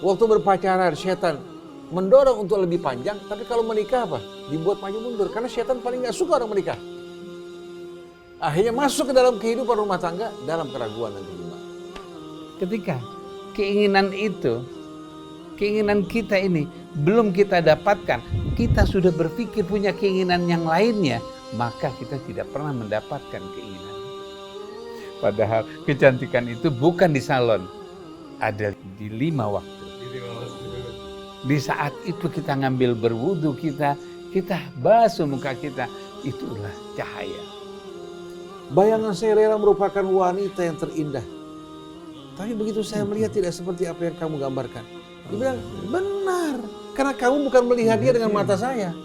Waktu berpacaran setan mendorong untuk lebih panjang, tapi kalau menikah apa? Dibuat maju mundur, karena setan paling gak suka orang menikah. Akhirnya masuk ke dalam kehidupan rumah tangga dalam keraguan dan kebimbangan. Ketika keinginan itu, keinginan kita ini belum kita dapatkan, kita sudah berpikir punya keinginan yang lainnya, maka kita tidak pernah mendapatkan keinginan. Padahal kecantikan itu bukan di salon, ada di 5 waktu. Di saat itu kita ngambil berwudu, kita basuh muka kita, itulah cahaya. Bayangan saya Rera merupakan wanita yang terindah. Tapi begitu saya melihat tidak seperti apa yang kamu gambarkan. Dia bilang, benar. Karena kamu bukan melihat dia dengan mata saya.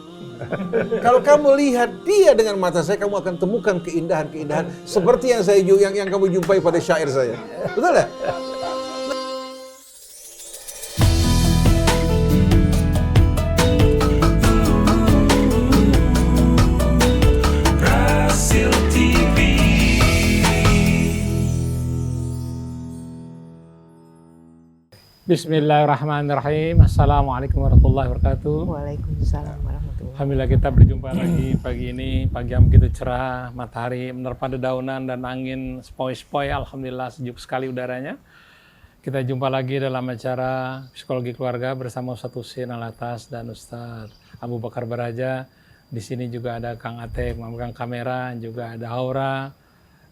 Kalau kamu lihat dia dengan mata saya, kamu akan temukan keindahan-keindahan seperti yang kamu jumpai pada syair saya. Betul ya? Bismillahirrahmanirrahim. Assalamualaikum warahmatullahi wabarakatuh. Waalaikumsalam warahmatullahi. Alhamdulillah kita berjumpa lagi pagi ini. Pagi yang begitu cerah, matahari menerpa dedaunan dan angin sepoi-sepoi. Alhamdulillah sejuk sekali udaranya. Kita jumpa lagi dalam acara Psikologi Keluarga bersama Ustadz Husein Alatas dan Ustadz Abu Bakar Baraja. Di sini juga ada Kang Atep memegang kamera, juga ada Aura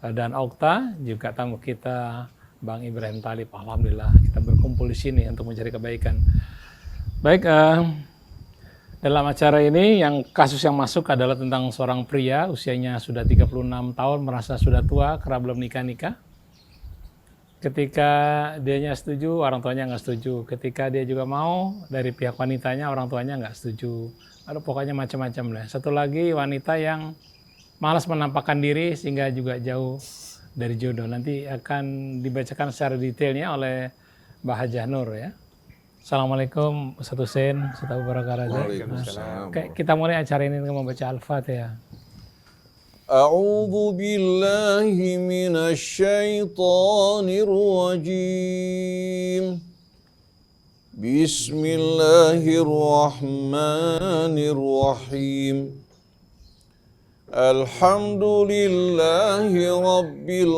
dan Okta, juga tamu kita Bang Ibrahim Talib. Alhamdulillah kita berkumpul di sini untuk mencari kebaikan. Baik, dalam acara ini yang kasus yang masuk adalah tentang seorang pria usianya sudah 36 tahun, merasa sudah tua karena belum nikah-nikah. Ketika dianya setuju, orang tuanya nggak setuju. Ketika dia juga mau, dari pihak wanitanya, orang tuanya nggak setuju. Aduh, pokoknya macam-macam lah. Satu lagi wanita yang malas menampakkan diri sehingga juga jauh dari jodoh. Nanti akan dibacakan secara detailnya oleh Mbah Hajah Nur ya. Assalamualaikum Ustadz Husein, Ustadz Abu Bakar Baraja. Waalaikumsalam. Kita mulai acara ini dengan membaca Al-Fatihah. A'udzu billahi minasyaitonir rajim. Bismillahirrahmanirrahim. Alhamdulillahi Rabbil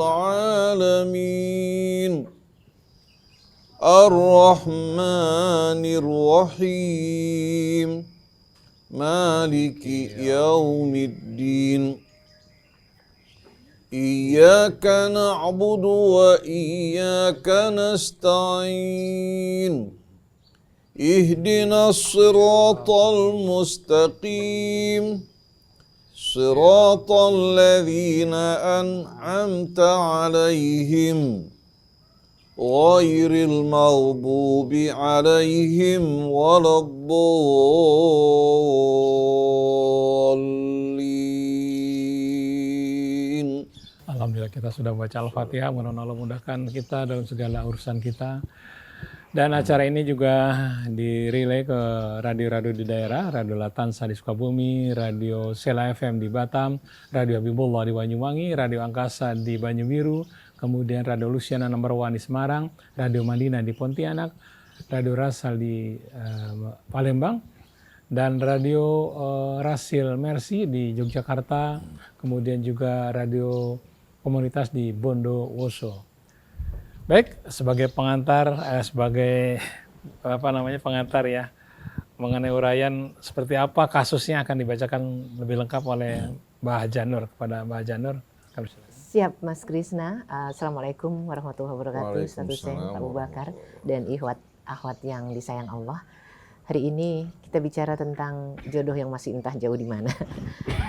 Alamin. Ar-Rahmanir Rahim. Maliki Yaumiddin. Iyyaka na'budu wa iyyaka nasta'in. Ihdinas siratal mustaqim. صراط الذين أنعمت عليهم غير المغضوب عليهم ولا الضالين. Alhamdulillah kita sudah baca Al-Fatihah. Mudah-mudahan Allah mudahkan kita dalam segala urusan kita. Dan acara ini juga dirilai ke radio-radio di daerah, Radio Latansa di Sukabumi, Radio Sela FM di Batam, Radio Habibullah di Banyuwangi, Radio Angkasa di Banyubiru, kemudian Radio Luciana Number 1 di Semarang, Radio Madinah di Pontianak, Radio Rasal di Palembang, dan Radio Rasil Mercy di Yogyakarta, kemudian juga Radio Komunitas di Bondowoso. Baik, sebagai pengantar, pengantar ya, mengenai uraian seperti apa kasusnya akan dibacakan lebih lengkap oleh Mbah Hajah Nur. Kepada Mbah Hajah Nur, kami silakan. Siap Mas Krisna. Assalamualaikum warahmatullahi wabarakatuh. Ustadz Husein, Abu Bakar, dan akhwat yang disayang Allah. Hari ini kita bicara tentang jodoh yang masih entah jauh di mana.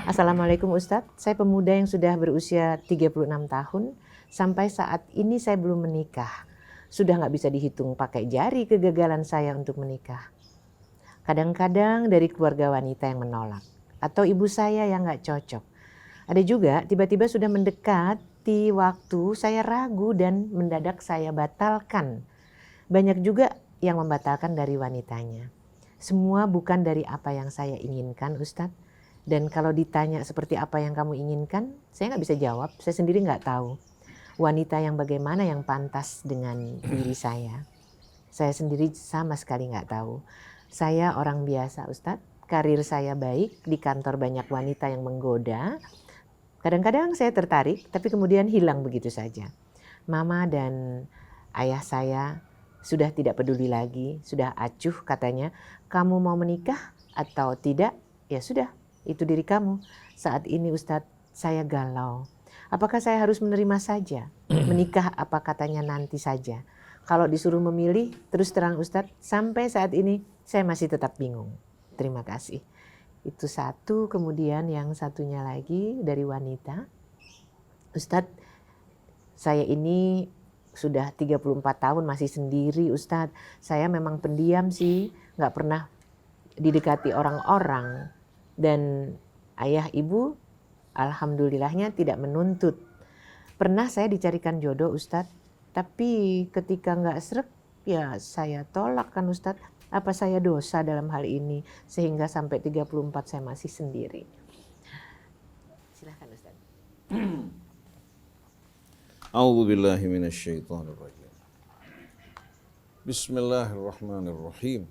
Assalamualaikum Ustadz, saya pemuda yang sudah berusia 36 tahun. Sampai saat ini saya belum menikah. Sudah nggak bisa dihitung pakai jari kegagalan saya untuk menikah. Kadang-kadang dari keluarga wanita yang menolak. Atau ibu saya yang nggak cocok. Ada juga tiba-tiba sudah mendekati waktu saya ragu dan mendadak saya batalkan. Banyak juga yang membatalkan dari wanitanya. Semua bukan dari apa yang saya inginkan Ustadz. Dan kalau ditanya seperti apa yang kamu inginkan, saya nggak bisa jawab. Saya sendiri nggak tahu. Wanita yang bagaimana yang pantas dengan diri saya. Saya sendiri sama sekali nggak tahu. Saya orang biasa Ustadz, karir saya baik, di kantor banyak wanita yang menggoda. Kadang-kadang saya tertarik, tapi kemudian hilang begitu saja. Mama dan ayah saya sudah tidak peduli lagi, sudah acuh katanya, kamu mau menikah atau tidak, ya sudah, itu diri kamu. Saat ini Ustadz, saya galau. Apakah saya harus menerima saja? Menikah apa katanya nanti saja? Kalau disuruh memilih, terus terang Ustadz, sampai saat ini saya masih tetap bingung. Terima kasih. Itu satu, kemudian yang satunya lagi dari wanita. Ustadz, saya ini sudah 34 tahun masih sendiri Ustadz. Saya memang pendiam sih, nggak pernah didekati orang-orang. Dan ayah ibu alhamdulillahnya tidak menuntut. Pernah saya dicarikan jodoh Ustadz, tapi ketika nggak srek ya saya tolak kan Ustadz. Apa saya dosa dalam hal ini sehingga sampai 34 saya masih sendiri? Silahkan Ustadz. A'udzu billahi minasyaitonir rajim. Bismillahirrahmanirrahim.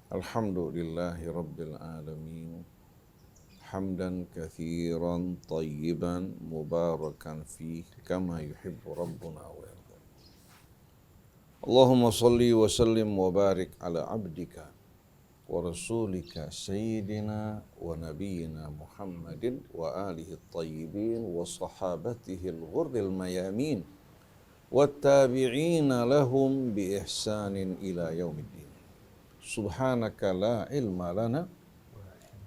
Alhamdulillahi rabbil alamin. Hamdan katsiran tayyiban mubarakan fihi kama yuhibbu rabbuna wa yarda. Allahumma salli wa sallim wa barik ala abdika wa rasulika sayyidina wa nabiyyina Muhammadin wa alihi at-tayyibin wa sahabatihi al-ghurril mayamin wa tabi'ina lahum bi ihsanin ila yaumiddin. Subhanaka la ilma lana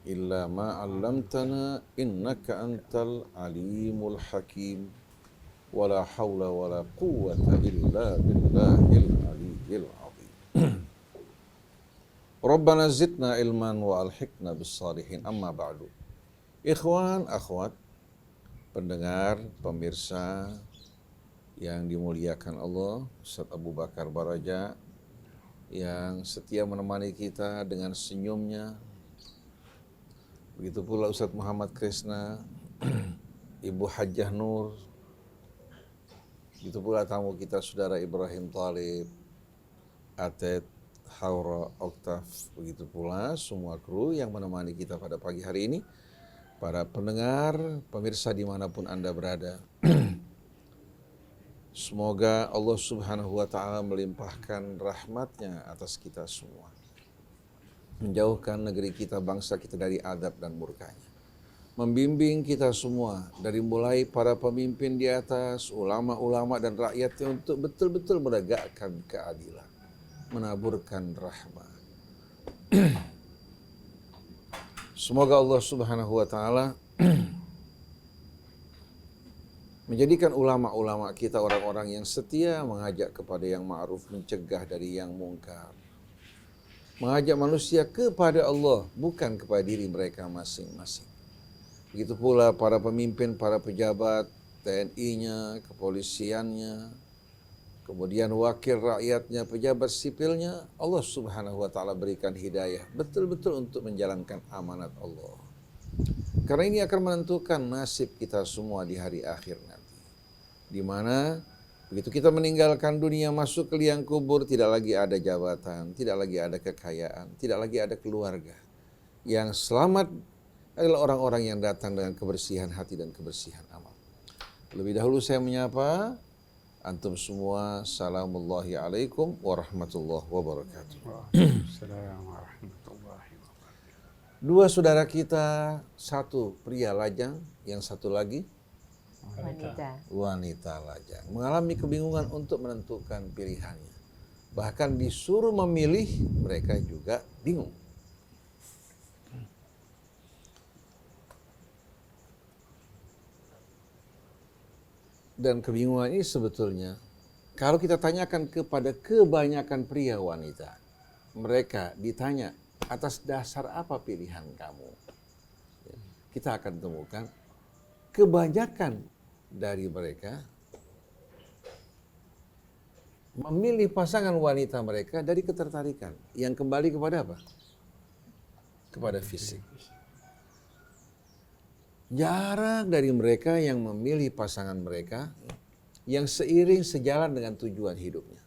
illa ma 'allamtana innaka antal alimul hakim. Wala haula wala quwwata illa billahil aliyyil azim. Rabbana zidna ilman wa alhiqna bis salihin, amma ba'du. Ikhwan, akhwat, pendengar, pemirsa yang dimuliakan Allah, Ustaz Abu Bakar Baraja yang setia menemani kita dengan senyumnya. Begitu pula Ustaz Muhammad Krisna, Ibu Hajjah Nur, begitu pula tamu kita Saudara Ibrahim Talib, Atet, Haura, Oktaf, begitu pula semua kru yang menemani kita pada pagi hari ini, para pendengar, pemirsa dimanapun Anda berada. Semoga Allah Subhanahu wa Ta'ala melimpahkan rahmatnya atas kita semua, menjauhkan negeri kita, bangsa kita dari adab dan murkanya, membimbing kita semua dari mulai para pemimpin di atas, ulama-ulama dan rakyatnya untuk betul-betul menegakkan keadilan, menaburkan rahmat. Semoga Allah Subhanahu wa Ta'ala menjadikan ulama-ulama kita orang-orang yang setia mengajak kepada yang ma'ruf, mencegah dari yang mungkar, mengajak manusia kepada Allah, bukan kepada diri mereka masing-masing. Begitu pula para pemimpin, para pejabat, TNI-nya, kepolisiannya, kemudian wakil rakyatnya, pejabat sipilnya, Allah Subhanahu wa Ta'ala berikan hidayah betul-betul untuk menjalankan amanat Allah. Karena ini akan menentukan nasib kita semua di hari akhir nanti, di mana begitu kita meninggalkan dunia, masuk ke liang kubur, tidak lagi ada jabatan, tidak lagi ada kekayaan, tidak lagi ada keluarga. Yang selamat adalah orang-orang yang datang dengan kebersihan hati dan kebersihan amal. Lebih dahulu saya menyapa antum semua. Assalamualaikum alaikum warahmatullahi wabarakatuh. Waalaikumsalam warahmatullahi wabarakatuh. Dua saudara kita, satu pria lajang, yang satu lagi wanita lajang, mengalami kebingungan untuk menentukan pilihannya. Bahkan disuruh memilih, mereka juga bingung. Dan kebingungan ini sebetulnya, kalau kita tanyakan kepada kebanyakan pria wanita, mereka ditanya, atas dasar apa pilihan kamu? Kita akan temukan kebanyakan dari mereka memilih pasangan wanita mereka dari ketertarikan yang kembali kepada apa? Kepada fisik. Jarang dari mereka yang memilih pasangan mereka yang seiring sejalan dengan tujuan hidupnya.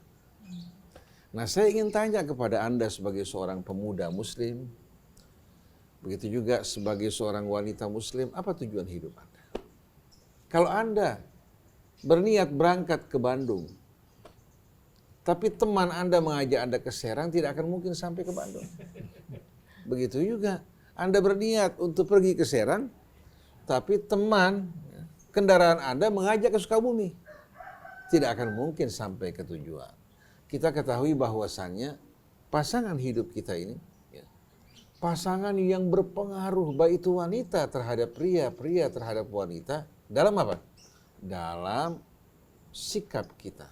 Nah, saya ingin tanya kepada Anda sebagai seorang pemuda muslim, begitu juga sebagai seorang wanita muslim, apa tujuan hidup Anda? Kalau Anda berniat berangkat ke Bandung, tapi teman Anda mengajak Anda ke Serang, tidak akan mungkin sampai ke Bandung. Begitu juga, Anda berniat untuk pergi ke Serang, tapi teman kendaraan Anda mengajak ke Sukabumi, tidak akan mungkin sampai ke tujuan. Kita ketahui bahwasannya pasangan hidup kita ini, pasangan yang berpengaruh, baik itu wanita terhadap pria, pria terhadap wanita, dalam apa? Dalam sikap kita,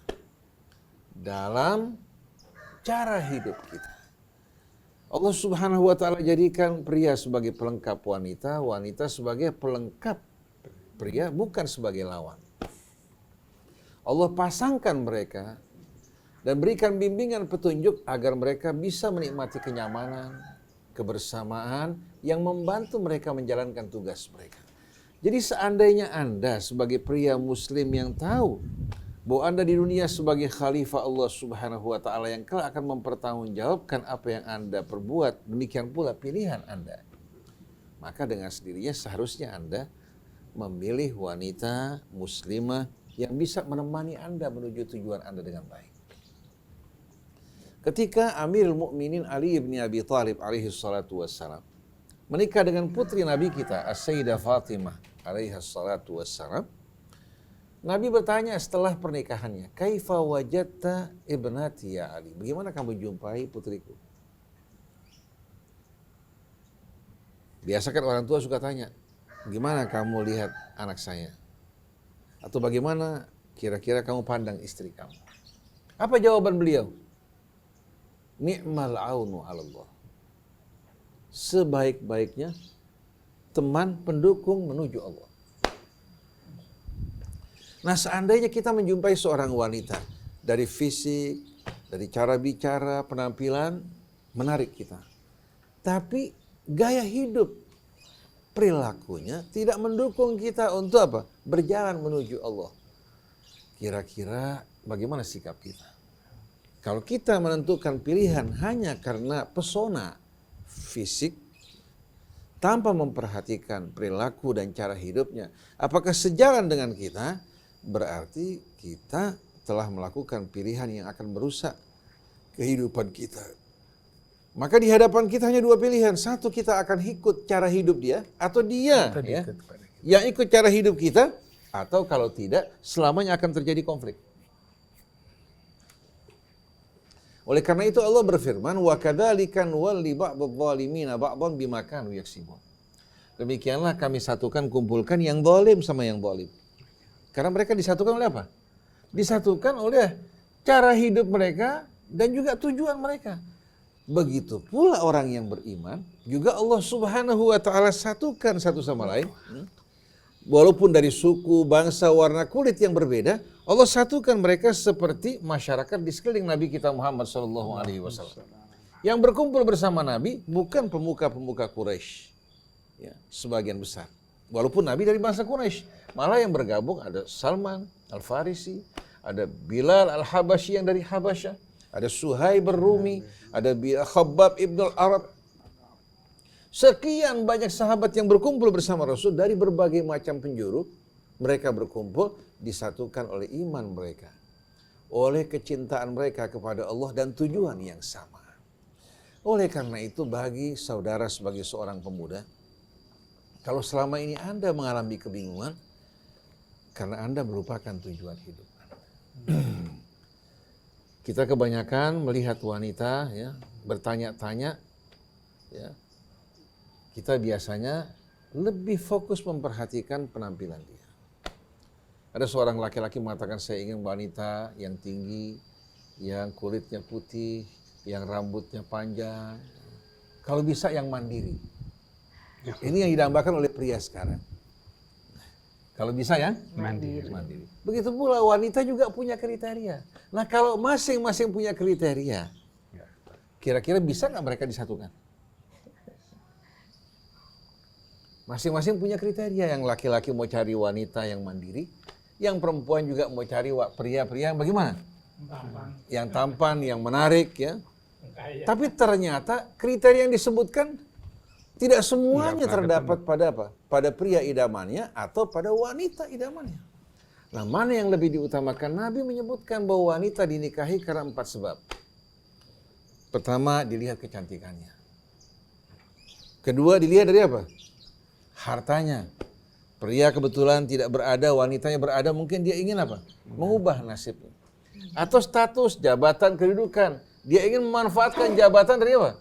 dalam cara hidup kita. Allah Subhanahu wa Ta'ala jadikan pria sebagai pelengkap wanita, wanita sebagai pelengkap pria, bukan sebagai lawan. Allah pasangkan mereka dan berikan bimbingan petunjuk agar mereka bisa menikmati kenyamanan, kebersamaan yang membantu mereka menjalankan tugas mereka. Jadi seandainya Anda sebagai pria muslim yang tahu bahwa Anda di dunia sebagai khalifah Allah Subhanahu wa Ta'ala yang kelak akan mempertanggungjawabkan apa yang Anda perbuat, demikian pula pilihan Anda, maka dengan sendirinya seharusnya Anda memilih wanita muslimah yang bisa menemani Anda menuju tujuan Anda dengan baik. Ketika Amirul Mukminin Ali bin Abi Thalib alaihi salatu wassalam menikah dengan putri Nabi kita As-Sayyidah Fatimah alaihi salatu wassalam, Nabi bertanya setelah pernikahannya, "Kaifa wajadta ibnati ya Ali?" Bagaimana kamu jumpai putriku? Biasa kan orang tua suka tanya, "Gimana kamu lihat anak saya?" Atau bagaimana kira-kira kamu pandang istri kamu? Apa jawaban beliau? Ni'mal aunu 'alallah. Sebaik-baiknya teman pendukung menuju Allah. Nah, seandainya kita menjumpai seorang wanita dari fisik, dari cara bicara, penampilan menarik kita, tapi gaya hidup, perilakunya tidak mendukung kita untuk apa? Berjalan menuju Allah. Kira-kira bagaimana sikap kita? Kalau kita menentukan pilihan hanya karena pesona fisik, tanpa memperhatikan perilaku dan cara hidupnya, apakah sejalan dengan kita? Berarti kita telah melakukan pilihan yang akan merusak kehidupan kita. Maka di hadapan kita hanya dua pilihan. Satu, kita akan ikut cara hidup dia, atau dia yang ikut cara hidup kita, atau kalau tidak, selamanya akan terjadi konflik. Oleh karena itu Allah berfirman, wa kadzalika nuwalli ba'dadh dhalimina ba'dhan bima kanu yaksibun. Demikianlah kami satukan, kumpulkan yang zalim sama yang zalim. Karena mereka disatukan oleh apa? Disatukan oleh cara hidup mereka dan juga tujuan mereka. Begitu pula orang yang beriman, juga Allah Subhanahu wa Ta'ala satukan satu sama lain. Walaupun dari suku, bangsa, warna kulit yang berbeda, Allah satukan mereka seperti masyarakat di sekeliling Nabi kita Muhammad SAW. Yang berkumpul bersama Nabi bukan pemuka-pemuka Quraisy, ya, sebagian besar. Walaupun Nabi dari bangsa Quraisy, malah yang bergabung ada Salman Al-Farisi, ada Bilal Al-Habasyi yang dari Habasyah, ada Suhaib Ar-Rumi, ada Khabbab Ibn Al-Arab. Sekian banyak sahabat yang berkumpul bersama Rasul dari berbagai macam penjuru. Mereka berkumpul disatukan oleh iman mereka, oleh kecintaan mereka kepada Allah dan tujuan yang sama. Oleh karena itu bagi saudara sebagai seorang pemuda, kalau selama ini Anda mengalami kebingungan, karena Anda melupakan tujuan hidup Anda. Kita kebanyakan melihat wanita, ya, bertanya-tanya, ya, kita biasanya lebih fokus memperhatikan penampilan dia. Ada seorang laki-laki mengatakan, saya ingin wanita yang tinggi, yang kulitnya putih, yang rambutnya panjang, kalau bisa yang mandiri. Ini yang didambakan oleh pria sekarang. Kalau bisa ya, mandiri. Begitu pula wanita juga punya kriteria. Nah, kalau masing-masing punya kriteria, kira-kira bisa nggak mereka disatukan? Masing-masing punya kriteria. Yang laki-laki mau cari wanita yang mandiri, yang perempuan juga mau cari pria-pria yang bagaimana? yang tampan, yang menarik ya. Tapi ternyata kriteria yang disebutkan tidak semuanya terdapat pada apa? Pada pria idamannya atau pada wanita idamannya. Nah, mana yang lebih diutamakan? Nabi menyebutkan bahwa wanita dinikahi karena 4 sebab. Pertama, dilihat kecantikannya. Kedua, dilihat dari apa? Hartanya. Pria kebetulan tidak berada, wanitanya berada, mungkin dia ingin apa? Mengubah nasibnya. Atau status, jabatan, kedudukan. Dia ingin memanfaatkan jabatan dari apa?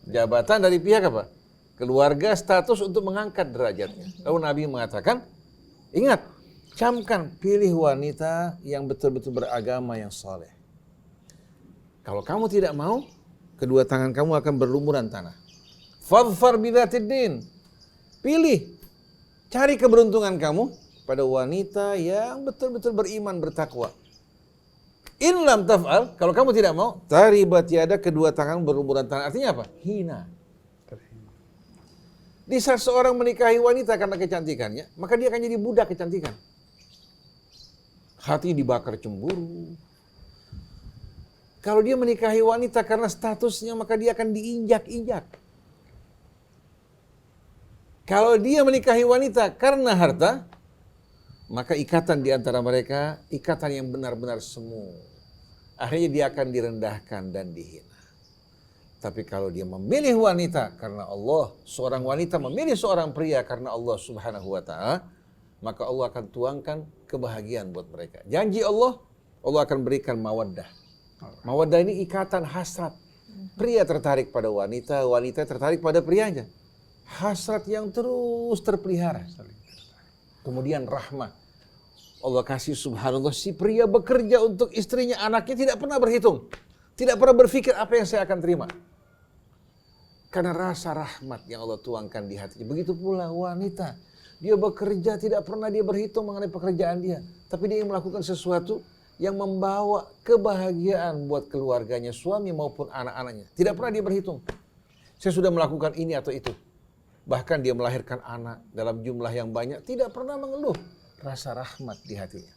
Jabatan dari pihak apa? Keluarga, status untuk mengangkat derajatnya. Lalu Nabi mengatakan, ingat, camkan, pilih wanita yang betul-betul beragama, yang saleh. Kalau kamu tidak mau, kedua tangan kamu akan berlumuran tanah. Fadfar bidzatid din. Pilih, cari keberuntungan kamu pada wanita yang betul-betul beriman, bertakwa. In lam taf'al, kalau kamu tidak mau, taribat yada, kedua tangan berlumuran tanah. Artinya apa? Hina. Di saat seorang menikahi wanita karena kecantikannya, maka dia akan jadi budak kecantikan. Hati dibakar cemburu. Kalau dia menikahi wanita karena statusnya, maka dia akan diinjak-injak. Kalau dia menikahi wanita karena harta, maka ikatan di antara mereka, ikatan yang benar-benar semu. Akhirnya dia akan direndahkan dan dihina. Tapi kalau dia memilih wanita karena Allah, seorang wanita memilih seorang pria karena Allah Subhanahu wa Ta'ala, maka Allah akan tuangkan kebahagiaan buat mereka. Janji Allah, Allah akan berikan mawaddah. Mawaddah ini ikatan hasrat. Pria tertarik pada wanita, wanita tertarik pada prianya. Hasrat yang terus terpelihara. Kemudian rahmah. Allah kasih subhanallah, si pria bekerja untuk istrinya, anaknya tidak pernah berhitung. Tidak pernah berpikir apa yang saya akan terima. Karena rasa rahmat yang Allah tuangkan di hatinya. Begitu pula wanita. Dia bekerja, tidak pernah dia berhitung mengenai pekerjaan dia. Tapi dia melakukan sesuatu yang membawa kebahagiaan buat keluarganya, suami maupun anak-anaknya. Tidak pernah dia berhitung. Saya sudah melakukan ini atau itu. Bahkan dia melahirkan anak dalam jumlah yang banyak, tidak pernah mengeluh. Rasa rahmat di hatinya.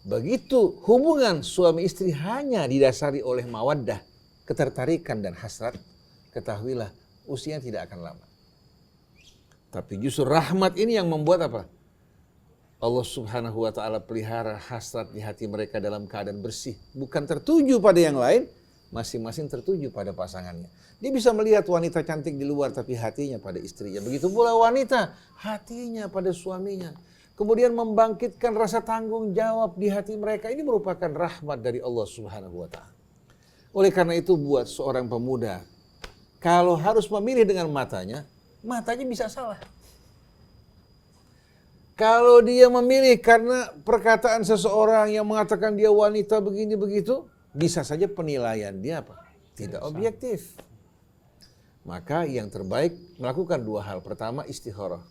Begitu hubungan suami istri hanya didasari oleh mawaddah, ketertarikan dan hasrat, ketahuilah usia tidak akan lama. Tapi justru rahmat ini yang membuat apa? Allah Subhanahu wa Ta'ala pelihara hasrat di hati mereka dalam keadaan bersih. Bukan tertuju pada yang lain, masing-masing tertuju pada pasangannya. Dia bisa melihat wanita cantik di luar, tapi hatinya pada istrinya. Begitu pula wanita, hatinya pada suaminya. Kemudian membangkitkan rasa tanggung jawab di hati mereka. Ini merupakan rahmat dari Allah Subhanahu wa Ta'ala. Oleh karena itu buat seorang pemuda, kalau harus memilih dengan matanya, matanya bisa salah. Kalau dia memilih karena perkataan seseorang yang mengatakan dia wanita begini begitu, bisa saja penilaian dia apa? Tidak objektif. Maka yang terbaik melakukan 2 hal. Pertama, istikharah.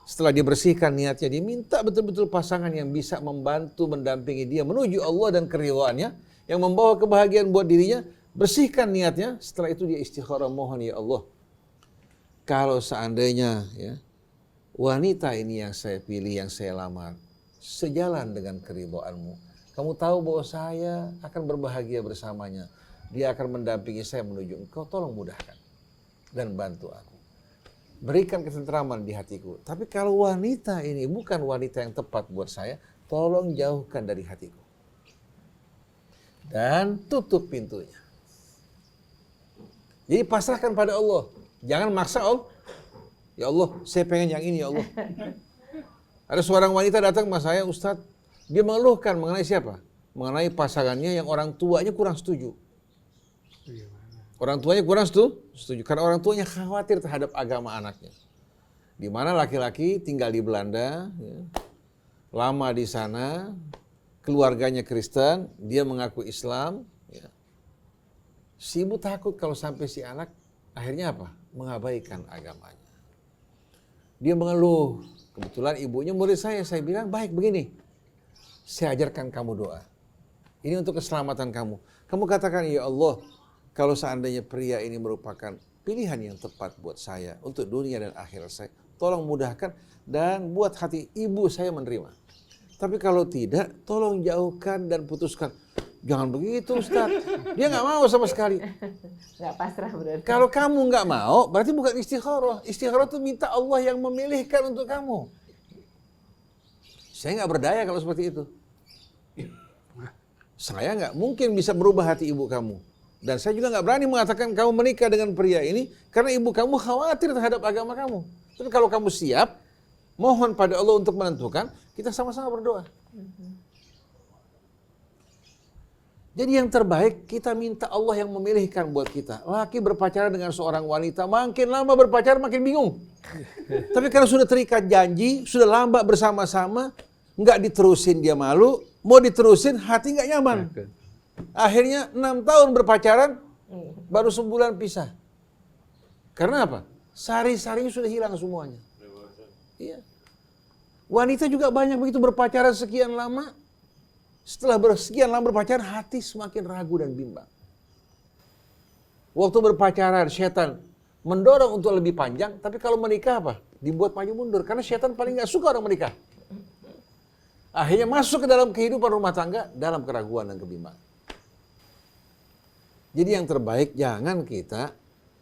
Setelah dibersihkan niatnya, diminta betul-betul pasangan yang bisa membantu, mendampingi dia menuju Allah dan keridhaannya, yang membawa kebahagiaan buat dirinya. Bersihkan niatnya, setelah itu dia istikharah, mohon ya Allah, kalau seandainya ya, wanita ini yang saya pilih, yang saya lamar, sejalan dengan keridhaanmu, kamu tahu bahwa saya akan berbahagia bersamanya, dia akan mendampingi saya menuju engkau, tolong mudahkan dan bantu aku. Berikan ketentraman di hatiku. Tapi kalau wanita ini bukan wanita yang tepat buat saya, tolong jauhkan dari hatiku. Dan tutup pintunya. Jadi pasrahkan pada Allah. Jangan maksa Allah. Ya Allah, saya pengen yang ini ya Allah. Ada seorang wanita datang sama saya, Ustadz, dia mengeluhkan mengenai siapa? Mengenai pasangannya yang orang tuanya kurang setuju. Orang tuanya kurang setuju karena orang tuanya khawatir terhadap agama anaknya. Di mana laki-laki tinggal di Belanda, ya, lama di sana, keluarganya Kristen, dia mengaku Islam. Ya. Si ibu takut kalau sampai si anak akhirnya apa? Mengabaikan agamanya. Dia mengeluh. Kebetulan ibunya murid saya bilang, baik begini, saya ajarkan kamu doa. Ini untuk keselamatan kamu. Kamu katakan, ya Allah, kalau seandainya pria ini merupakan pilihan yang tepat buat saya, untuk dunia dan akhirat saya, tolong mudahkan dan buat hati ibu saya menerima. Tapi kalau tidak, tolong jauhkan dan putuskan. Jangan begitu Ustaz. Dia nggak mau sama sekali. Nggak pasrah berarti. Kalau kamu nggak mau, berarti bukan istikharah. Istikharah itu minta Allah yang memilihkan untuk kamu. Saya nggak berdaya kalau seperti itu. Saya nggak mungkin bisa berubah hati ibu kamu. Dan saya juga nggak berani mengatakan kamu menikah dengan pria ini karena ibu kamu khawatir terhadap agama kamu. Tapi kalau kamu siap, mohon pada Allah untuk menentukan, kita sama-sama berdoa. Jadi yang terbaik kita minta Allah yang memilihkan buat kita. Laki berpacaran dengan seorang wanita, makin lama berpacaran makin bingung. Tapi kalau sudah terikat janji, sudah lama bersama-sama, nggak diterusin dia malu, mau diterusin hati nggak nyaman. Akhirnya 6 tahun berpacaran, baru sebulan pisah. Karena apa? Sari-sarinya sudah hilang semuanya. Iya. Wanita juga banyak begitu berpacaran sekian lama. Setelah sekian lama berpacaran, hati semakin ragu dan bimbang. Waktu berpacaran, setan mendorong untuk lebih panjang. Tapi kalau menikah apa? Dibuat maju mundur. Karena setan paling nggak suka orang menikah. Akhirnya masuk ke dalam kehidupan rumah tangga dalam keraguan dan kebimbangan. Jadi yang terbaik jangan kita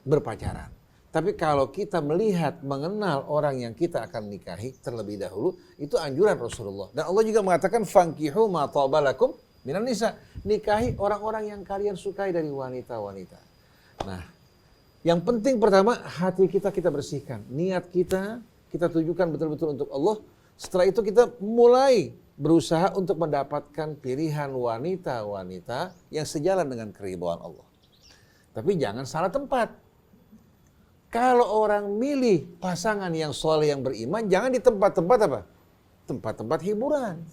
berpacaran. Tapi kalau kita melihat, mengenal orang yang kita akan nikahi terlebih dahulu, itu anjuran Rasulullah. Dan Allah juga mengatakan, fankihu ma taba lakum minan nisa. Nikahi orang-orang yang kalian sukai dari wanita-wanita. Nah, yang penting pertama, hati kita bersihkan. Niat kita tujukan betul-betul untuk Allah. Setelah itu kita mulai berusaha untuk mendapatkan pilihan wanita-wanita yang sejalan dengan keridhaan Allah. Tapi jangan salah tempat. Kalau orang milih pasangan yang soleh yang beriman, jangan di tempat-tempat apa? Tempat-tempat hiburan.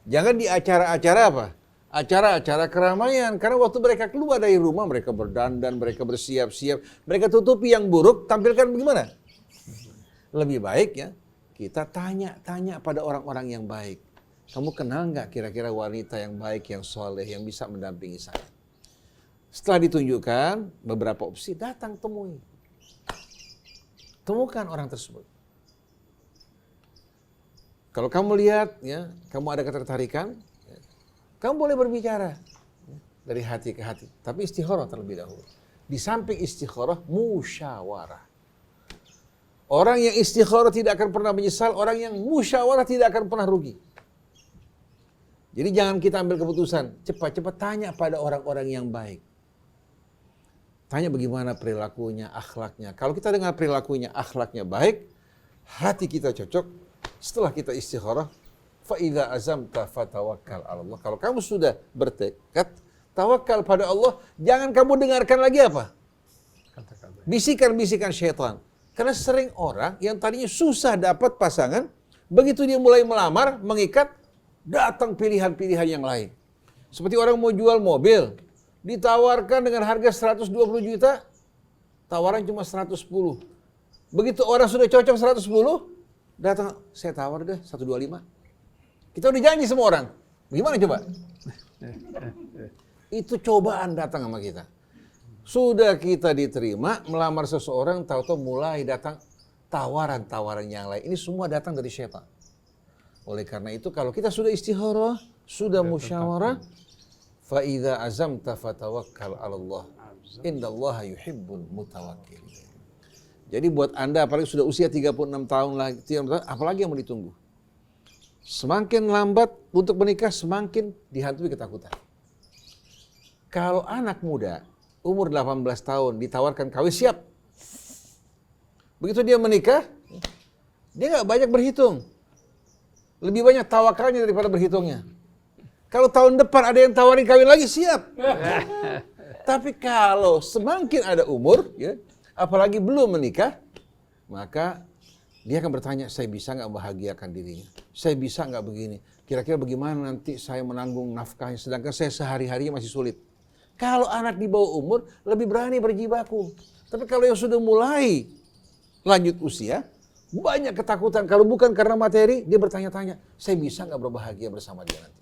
Jangan di acara-acara apa? Acara-acara keramaian. Karena waktu mereka keluar dari rumah, mereka berdandan, mereka bersiap-siap. Mereka tutupi yang buruk, tampilkan bagaimana? Lebih baik ya, kita tanya-tanya pada orang-orang yang baik. Kamu kenal nggak kira-kira wanita yang baik, yang soleh, yang bisa mendampingi saya? Setelah ditunjukkan beberapa opsi, datang temui. Temukan orang tersebut. Kalau kamu lihat, ya, kamu ada ketertarikan, ya, kamu boleh berbicara ya, dari hati ke hati. Tapi istikharah terlebih dahulu. Di samping istikharah, musyawarah. Orang yang istikharah tidak akan pernah menyesal, orang yang musyawarah tidak akan pernah rugi. Jadi jangan kita ambil keputusan, cepat-cepat tanya pada orang-orang yang baik. Tanya bagaimana perilakunya, akhlaknya. Kalau kita dengar perilakunya, akhlaknya baik, hati kita cocok, setelah kita istikharah, fa idza azamta fatawakkal 'ala Allah. Kalau kamu sudah bertekad, tawakal pada Allah, jangan kamu dengarkan lagi apa? Bisikan-bisikan syaitan. Karena sering orang yang tadinya susah dapat pasangan, begitu dia mulai melamar, mengikat, datang pilihan-pilihan yang lain. Seperti orang mau jual mobil, ditawarkan dengan harga 120 juta, tawaran cuma 110. Begitu orang sudah cocok 110, datang, saya tawar deh 125. Kita udah janji semua orang. Gimana coba? Itu cobaan datang sama kita. Sudah kita diterima, melamar seseorang, tahu-tahu mulai datang tawaran-tawaran yang lain. Ini semua datang dari syaitan. Oleh karena itu, kalau kita sudah istikharah, sudah musyawarah, fa idza azamta fatawakkal 'ala Allah. Innallaha yuhibbul mutawakkilin. Jadi buat Anda apalagi sudah usia 36 tahun lagi, apalagi yang mau ditunggu? Semakin lambat untuk menikah, semakin dihantui ketakutan. Kalau anak muda, umur 18 tahun, ditawarkan kawin, siap. Begitu dia menikah, dia nggak banyak berhitung. Lebih banyak tawakalnya daripada berhitungnya. Kalau tahun depan ada yang tawarin kawin lagi, siap. Tapi kalau semakin ada umur, ya, apalagi belum menikah, maka dia akan bertanya, saya bisa nggak bahagiakan dirinya? Saya bisa nggak begini? Kira-kira bagaimana nanti saya menanggung nafkahnya, sedangkan saya sehari-harinya masih sulit. Kalau anak di bawah umur, lebih berani berjibaku. Tapi kalau yang sudah mulai lanjut usia, banyak ketakutan. Kalau bukan karena materi, dia bertanya-tanya, saya bisa nggak berbahagia bersama dia nanti?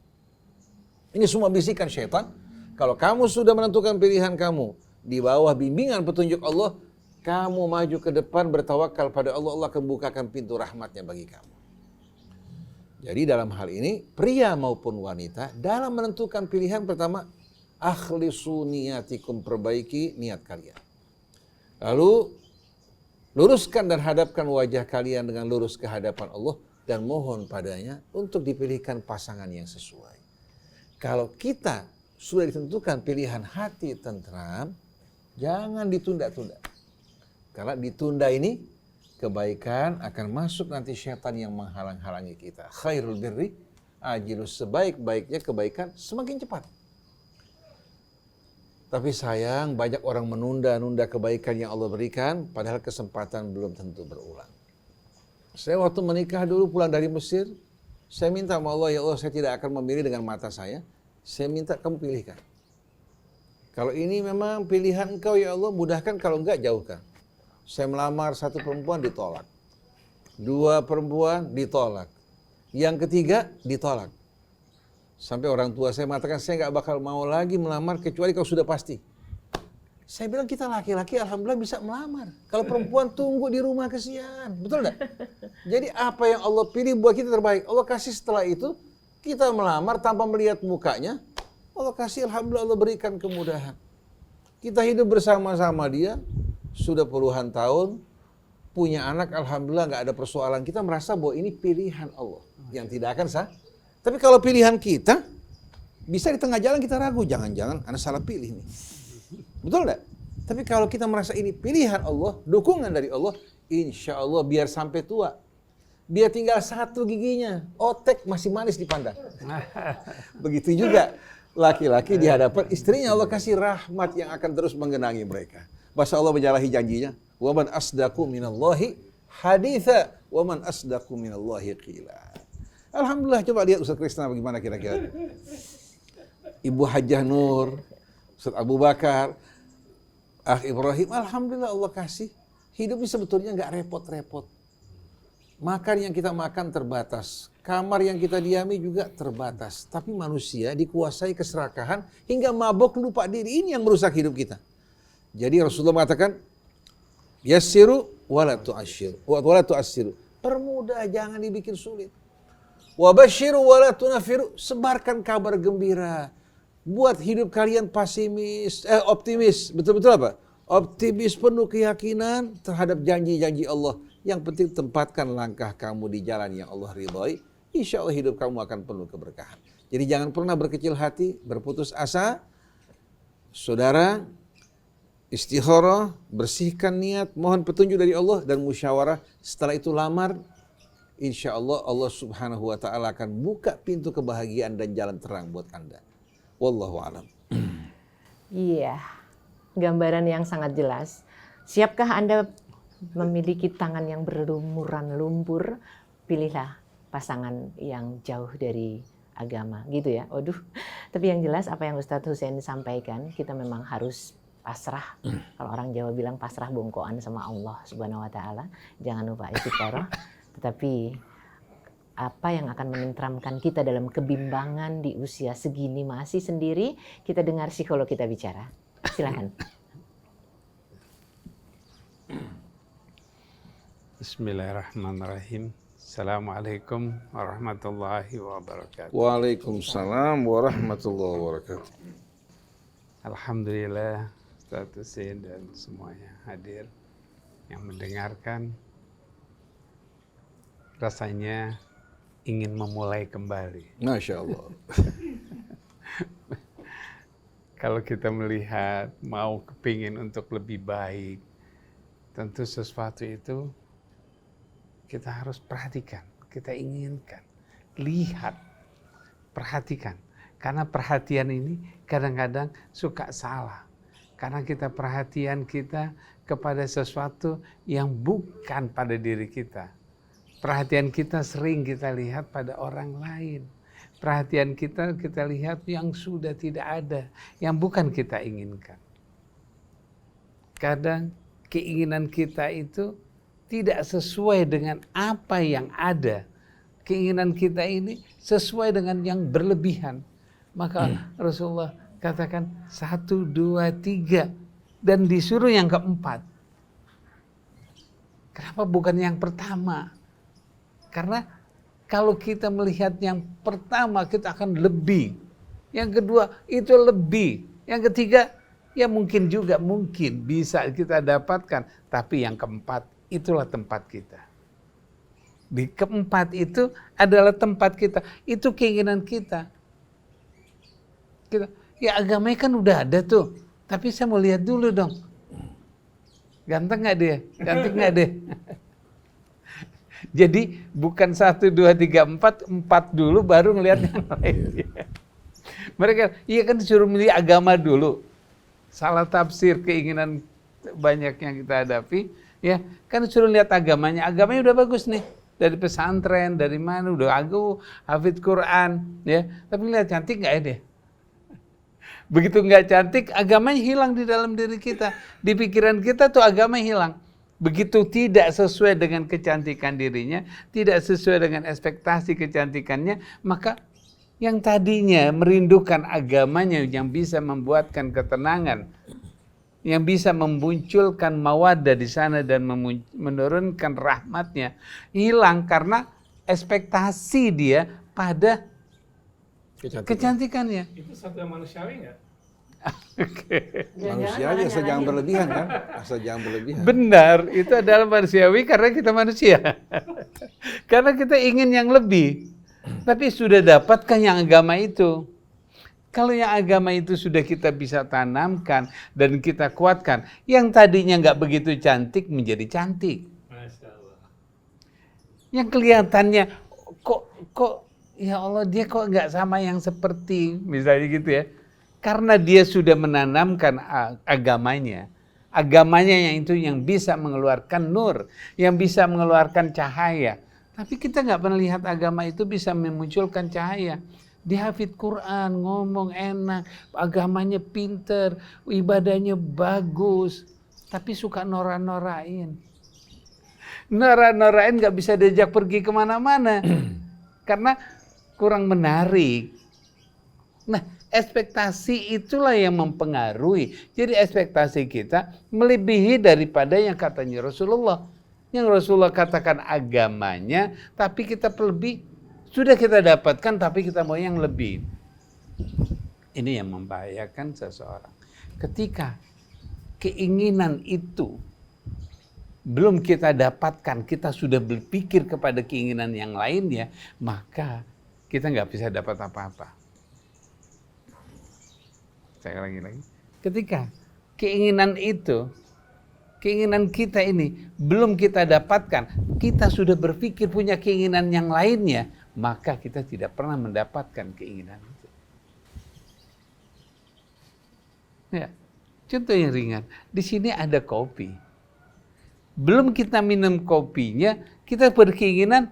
Ini semua bisikan syaitan. Kalau kamu sudah menentukan pilihan kamu di bawah bimbingan petunjuk Allah, kamu maju ke depan bertawakal pada Allah, Allah akan bukakan pintu rahmatnya bagi kamu. Jadi dalam hal ini pria maupun wanita dalam menentukan pilihan pertama akhlisu niyatikum, perbaiki niat kalian. Lalu luruskan dan hadapkan wajah kalian dengan lurus ke hadapan Allah dan mohon padanya untuk dipilihkan pasangan yang sesuai. Kalau kita sudah ditentukan pilihan hati tentram, jangan ditunda-tunda. Karena ditunda ini kebaikan akan masuk nanti syaitan yang menghalang-halangi kita. Khairul birri ajilus, sebaik-baiknya kebaikan semakin cepat. Tapi sayang banyak orang menunda-nunda kebaikan yang Allah berikan padahal kesempatan belum tentu berulang. Saya waktu menikah dulu pulang dari Mesir, saya minta sama Allah, ya Allah saya tidak akan memilih dengan mata saya minta kamu pilihkan. Kalau ini memang pilihan engkau ya Allah, mudahkan, kalau enggak jauhkan. Saya melamar satu perempuan ditolak. 2 perempuan ditolak. Yang ketiga ditolak. Sampai orang tua saya mengatakan, saya nggak bakal mau lagi melamar kecuali kau sudah pasti. Saya bilang kita laki-laki alhamdulillah bisa melamar. Kalau perempuan tunggu di rumah kesian. Betul enggak? Jadi apa yang Allah pilih buat kita terbaik. Allah kasih setelah itu, kita melamar tanpa melihat mukanya. Allah kasih alhamdulillah, Allah berikan kemudahan. Kita hidup bersama-sama dia, sudah puluhan tahun, punya anak alhamdulillah nggak ada persoalan. Kita merasa bahwa ini pilihan Allah yang tidak akan sah. Tapi kalau pilihan kita, bisa di tengah jalan kita ragu, jangan-jangan anak salah pilih nih. Betul enggak? Tapi kalau kita merasa ini pilihan Allah, dukungan dari Allah, insya Allah biar sampai tua, biar tinggal 1 giginya, otek masih manis dipandang. Begitu juga laki-laki di hadapan istrinya, Allah kasih rahmat yang akan terus menggenangi mereka. Masa Allah menyalahi janjinya, wa man asdaqu minallahi haditha, wa man asdaqu minallahi qila. Alhamdulillah, coba lihat Ustaz Krisna bagaimana kira-kira. Ibu Hajjah Nur, Ustaz Abu Bakar, Ibrahim, alhamdulillah Allah kasih. Hidup ini sebetulnya nggak repot-repot. Makan yang kita makan terbatas. Kamar yang kita diami juga terbatas. Tapi manusia dikuasai keserakahan hingga mabok lupa diri. Ini yang merusak hidup kita. Jadi Rasulullah mengatakan, yassiru wala tu'assiru. Permudah, jangan dibikin sulit. Wabashiru wala tunafiru, sebarkan kabar gembira. Buat hidup kalian optimis. Betul-betul apa? Optimis, penuh keyakinan terhadap janji-janji Allah. Yang penting tempatkan langkah kamu di jalan yang Allah ridhoi. Insya Allah hidup kamu akan penuh keberkahan. Jadi jangan pernah berkecil hati, berputus asa. Saudara, istikharah, bersihkan niat, mohon petunjuk dari Allah dan musyawarah. Setelah itu lamar. Insya Allah, Allah subhanahu wa ta'ala akan buka pintu kebahagiaan dan jalan terang buat Anda. Wallahu a'lam. Iya, gambaran yang sangat jelas. Siapkah Anda memiliki tangan yang berlumuran lumpur? Pilihlah pasangan yang jauh dari agama, gitu ya. Waduh, tapi yang jelas apa yang Ustadz Hussein sampaikan, kita memang harus pasrah. Kalau orang Jawa bilang pasrah bongkoan sama Allah subhanahu wa ta'ala. Jangan lupa istikharah. Tetapi apa yang akan menenteramkan kita dalam kebimbangan di usia segini masih sendiri, kita dengar psikolog kita bicara. Silakan. Bismillahirrahmanirrahim. Assalamualaikum warahmatullahi wabarakatuh. Waalaikumsalam warahmatullahi wabarakatuh. Alhamdulillah, Ustaz Hussein dan semuanya hadir yang mendengarkan. Rasanya ingin memulai kembali. Masya Allah. Kalau kita melihat mau kepingin untuk lebih baik, tentu sesuatu itu kita harus perhatikan, kita inginkan, lihat, perhatikan. Karena perhatian ini kadang-kadang suka salah. Karena kita perhatian kita kepada sesuatu yang bukan pada diri kita. Perhatian kita sering kita lihat pada orang lain. Perhatian kita lihat yang sudah tidak ada, yang bukan kita inginkan. Kadang keinginan kita itu tidak sesuai dengan apa yang ada. Keinginan kita ini sesuai dengan yang berlebihan. Maka Rasulullah katakan 1, 2, 3 dan disuruh yang keempat. Kenapa bukan yang pertama? Karena Kalau kita melihat yang pertama, kita akan lebih. Yang kedua, itu lebih. Yang ketiga, ya mungkin juga, mungkin bisa kita dapatkan. Tapi yang keempat, itulah tempat kita. Di keempat itu adalah tempat kita. Itu keinginan kita. Ya agamanya kan udah ada tuh. Tapi saya mau lihat dulu dong. Ganteng nggak dia? Cantik nggak dia? Jadi bukan 1, 2, 3, 4 dulu baru ngelihat yang lain. Mereka, iya kan disuruh milih agama dulu. Salah tafsir keinginan banyak yang kita hadapi. Ya kan disuruh lihat agamanya. Agamanya udah bagus nih. Dari pesantren, dari mana, udah hafid Quran. Ya, tapi lihat cantik nggak ya dia? Begitu nggak cantik, agamanya hilang di dalam diri kita. Di pikiran kita tuh agama hilang. Begitu tidak sesuai dengan kecantikan dirinya, tidak sesuai dengan ekspektasi kecantikannya, maka yang tadinya merindukan agamanya yang bisa membuatkan ketenangan, yang bisa memunculkan mawaddah di sana dan menurunkan rahmatnya, hilang karena ekspektasi dia pada kecantikannya. Itu satu yang manusiawi nggak? Manusianya asal jangan berlebihan kan? Asal jangan berlebihan. Benar, itu adalah manusiawi karena kita manusia. Karena kita ingin yang lebih. Tapi sudah dapatkah yang agama itu? Kalau yang agama itu sudah kita bisa tanamkan dan kita kuatkan, yang tadinya nggak begitu cantik menjadi cantik. Masya Allah. Yang kelihatannya kok ya Allah dia kok nggak sama yang seperti misalnya gitu ya. Karena dia sudah menanamkan agamanya. Agamanya yang itu yang bisa mengeluarkan nur, yang bisa mengeluarkan cahaya. Tapi kita nggak pernah lihat agama itu bisa memunculkan cahaya. Dia hafid Quran, ngomong enak, agamanya pinter, ibadahnya bagus, tapi suka norak-norain. Norak-norain nggak bisa diajak pergi kemana-mana, karena kurang menarik. Nah, ekspektasi itulah yang mempengaruhi. Jadi ekspektasi kita melebihi daripada yang katanya Rasulullah. Yang Rasulullah katakan agamanya, tapi kita lebih. Sudah kita dapatkan, tapi kita mau yang lebih. Ini yang membahayakan seseorang. Ketika keinginan itu belum kita dapatkan, kita sudah berpikir kepada keinginan yang lainnya, maka kita nggak bisa dapat apa-apa. Saya lagi. Ketika keinginan itu, keinginan kita ini belum kita dapatkan, kita sudah berpikir punya keinginan yang lainnya, maka kita tidak pernah mendapatkan keinginan itu. Ya, contoh yang ringan. Di sini ada kopi. Belum kita minum kopinya, kita berkeinginan,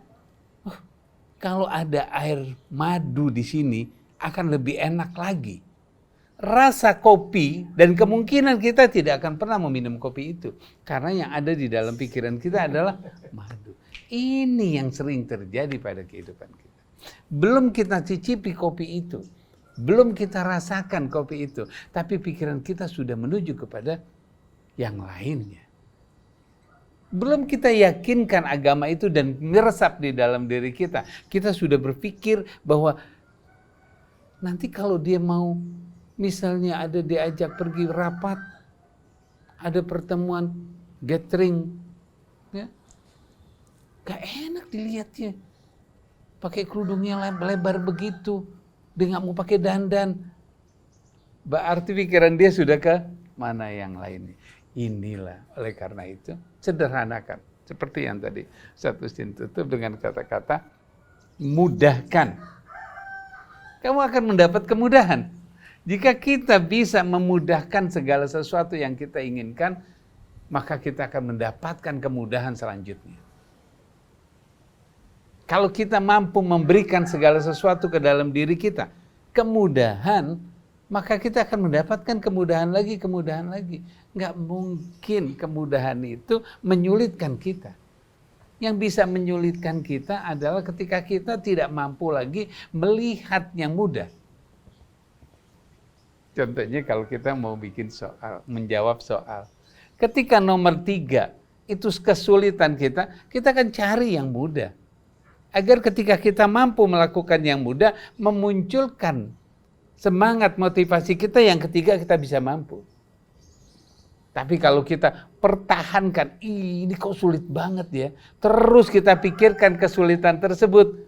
kalau ada air madu di sini akan lebih enak lagi. Rasa kopi dan kemungkinan kita tidak akan pernah meminum kopi itu. Karena yang ada di dalam pikiran kita adalah madu. Ini yang sering terjadi pada kehidupan kita. Belum kita cicipi kopi itu. Belum kita rasakan kopi itu. Tapi pikiran kita sudah menuju kepada yang lainnya. Belum kita yakinkan agama itu dan meresap di dalam diri kita. Kita sudah berpikir bahwa nanti kalau dia mau, misalnya ada diajak pergi rapat, ada pertemuan gathering, ya, gak enak dilihatnya, pakai kerudungnya lebar begitu, dia nggak mau pakai dandan, berarti pikiran dia sudah ke mana yang lainnya. Inilah oleh karena itu sederhanakan, seperti yang tadi satu tutup dengan kata-kata mudahkan. Kamu akan mendapat kemudahan. Jika kita bisa memudahkan segala sesuatu yang kita inginkan, maka kita akan mendapatkan kemudahan selanjutnya. Kalau kita mampu memberikan segala sesuatu ke dalam diri kita, kemudahan, maka kita akan mendapatkan kemudahan lagi. Nggak mungkin kemudahan itu menyulitkan kita. Yang bisa menyulitkan kita adalah ketika kita tidak mampu lagi melihat yang mudah. Contohnya kalau kita mau bikin soal, menjawab soal. Ketika nomor 3 itu kesulitan kita akan cari yang mudah. Agar ketika kita mampu melakukan yang mudah, memunculkan semangat motivasi kita yang ketiga kita bisa mampu. Tapi kalau kita pertahankan, ini kok sulit banget ya. Terus kita pikirkan kesulitan tersebut.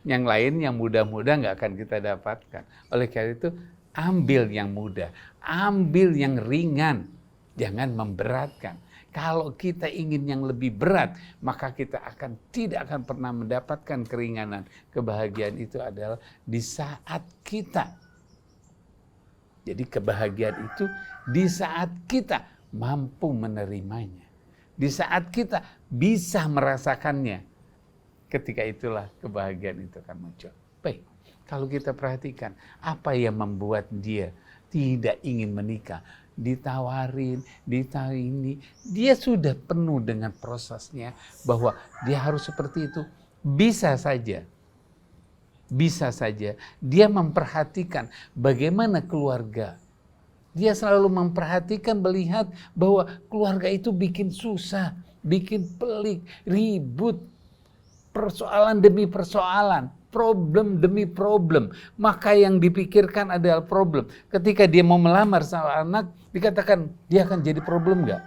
Yang lain yang mudah-mudah nggak akan kita dapatkan. Oleh karena itu, ambil yang mudah. Ambil yang ringan. Jangan memberatkan. Kalau kita ingin yang lebih berat, maka kita tidak akan pernah mendapatkan keringanan. Kebahagiaan itu adalah di saat kita. Jadi kebahagiaan itu di saat kita mampu menerimanya. Di saat kita bisa merasakannya. Ketika itulah kebahagiaan itu akan muncul. Baik, kalau kita perhatikan apa yang membuat dia tidak ingin menikah. Ditawarin, ini. Dia sudah penuh dengan prosesnya bahwa dia harus seperti itu. Bisa saja dia memperhatikan bagaimana keluarga. Dia selalu memperhatikan, melihat bahwa keluarga itu bikin susah, bikin pelik, ribut, persoalan demi persoalan, problem demi problem. Maka yang dipikirkan adalah problem. Ketika dia mau melamar sama anak, dikatakan dia akan jadi problem nggak?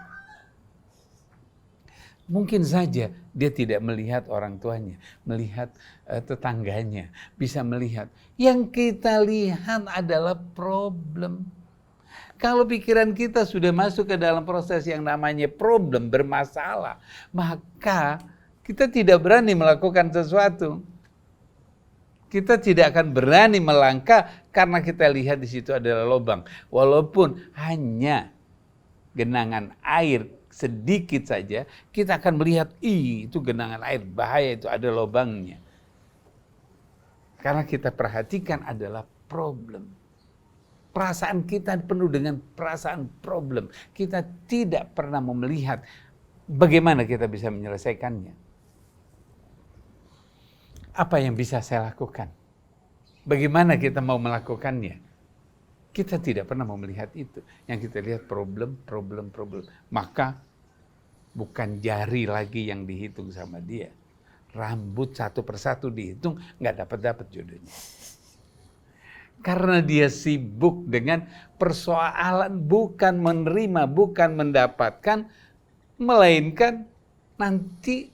Mungkin saja dia tidak melihat orang tuanya, melihat tetangganya, bisa melihat. Yang kita lihat adalah problem. Kalau pikiran kita sudah masuk ke dalam proses yang namanya problem, bermasalah, maka kita tidak berani melakukan sesuatu. Kita tidak akan berani melangkah karena kita lihat di situ adalah lubang. Walaupun hanya genangan air sedikit saja, kita akan melihat, itu genangan air, bahaya, itu ada lubangnya. Karena kita perhatikan adalah problem. Perasaan kita penuh dengan perasaan problem. Kita tidak pernah melihat bagaimana kita bisa menyelesaikannya. Apa yang bisa saya lakukan? Bagaimana kita mau melakukannya? Kita tidak pernah mau melihat itu. Yang kita lihat problem. Maka bukan jari lagi yang dihitung sama dia. Rambut satu persatu dihitung, nggak dapat jodohnya. Karena dia sibuk dengan persoalan, bukan menerima, bukan mendapatkan, melainkan nanti,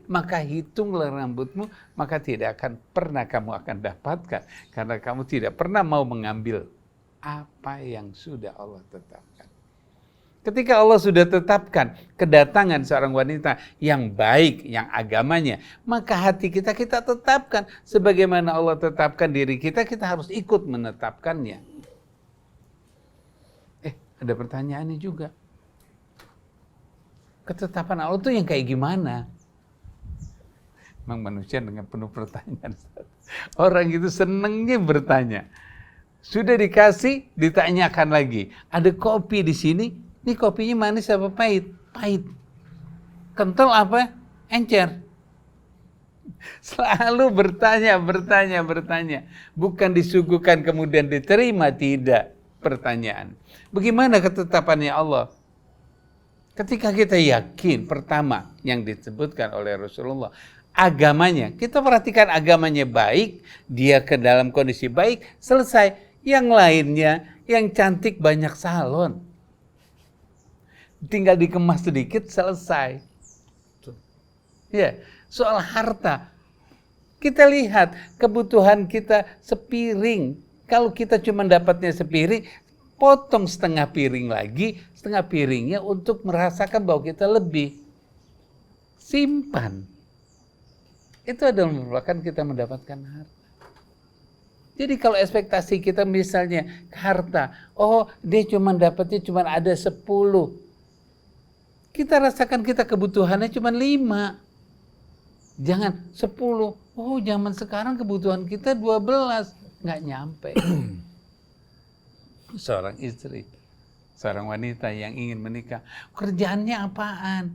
maka hitunglah rambutmu, maka tidak akan pernah kamu akan dapatkan. Karena kamu tidak pernah mau mengambil apa yang sudah Allah tetapkan. Ketika Allah sudah tetapkan kedatangan seorang wanita yang baik, yang agamanya, maka hati kita tetapkan. Sebagaimana Allah tetapkan diri kita harus ikut menetapkannya. Ada pertanyaannya juga. Ketetapan Allah itu yang kayak gimana? Memang manusia dengan penuh pertanyaan. Orang itu senengnya bertanya. Sudah dikasih, ditanyakan lagi. Ada kopi di sini, ini kopinya manis apa pahit? Pahit. Kental apa? Encer. Selalu bertanya. Bukan disuguhkan kemudian diterima, tidak. Pertanyaan. Bagaimana ketetapannya Allah? Ketika kita yakin, pertama yang disebutkan oleh Rasulullah, agamanya, kita perhatikan agamanya baik, dia ke dalam kondisi baik, selesai. Yang lainnya, yang cantik banyak salon. Tinggal dikemas sedikit, selesai. Ya, soal harta, kita lihat kebutuhan kita sepiring. Kalau kita cuma dapatnya sepiring, potong setengah piring lagi, setengah piringnya untuk merasakan bahwa kita lebih. Simpan. Itu adalah merupakan kita mendapatkan harta. Jadi kalau ekspektasi kita misalnya harta, dia cuma dapatnya cuma ada 10. Kita rasakan kita kebutuhannya cuma 5. Jangan 10. Zaman sekarang kebutuhan kita 12. Nggak nyampe. Seorang istri, seorang wanita yang ingin menikah, kerjaannya apaan?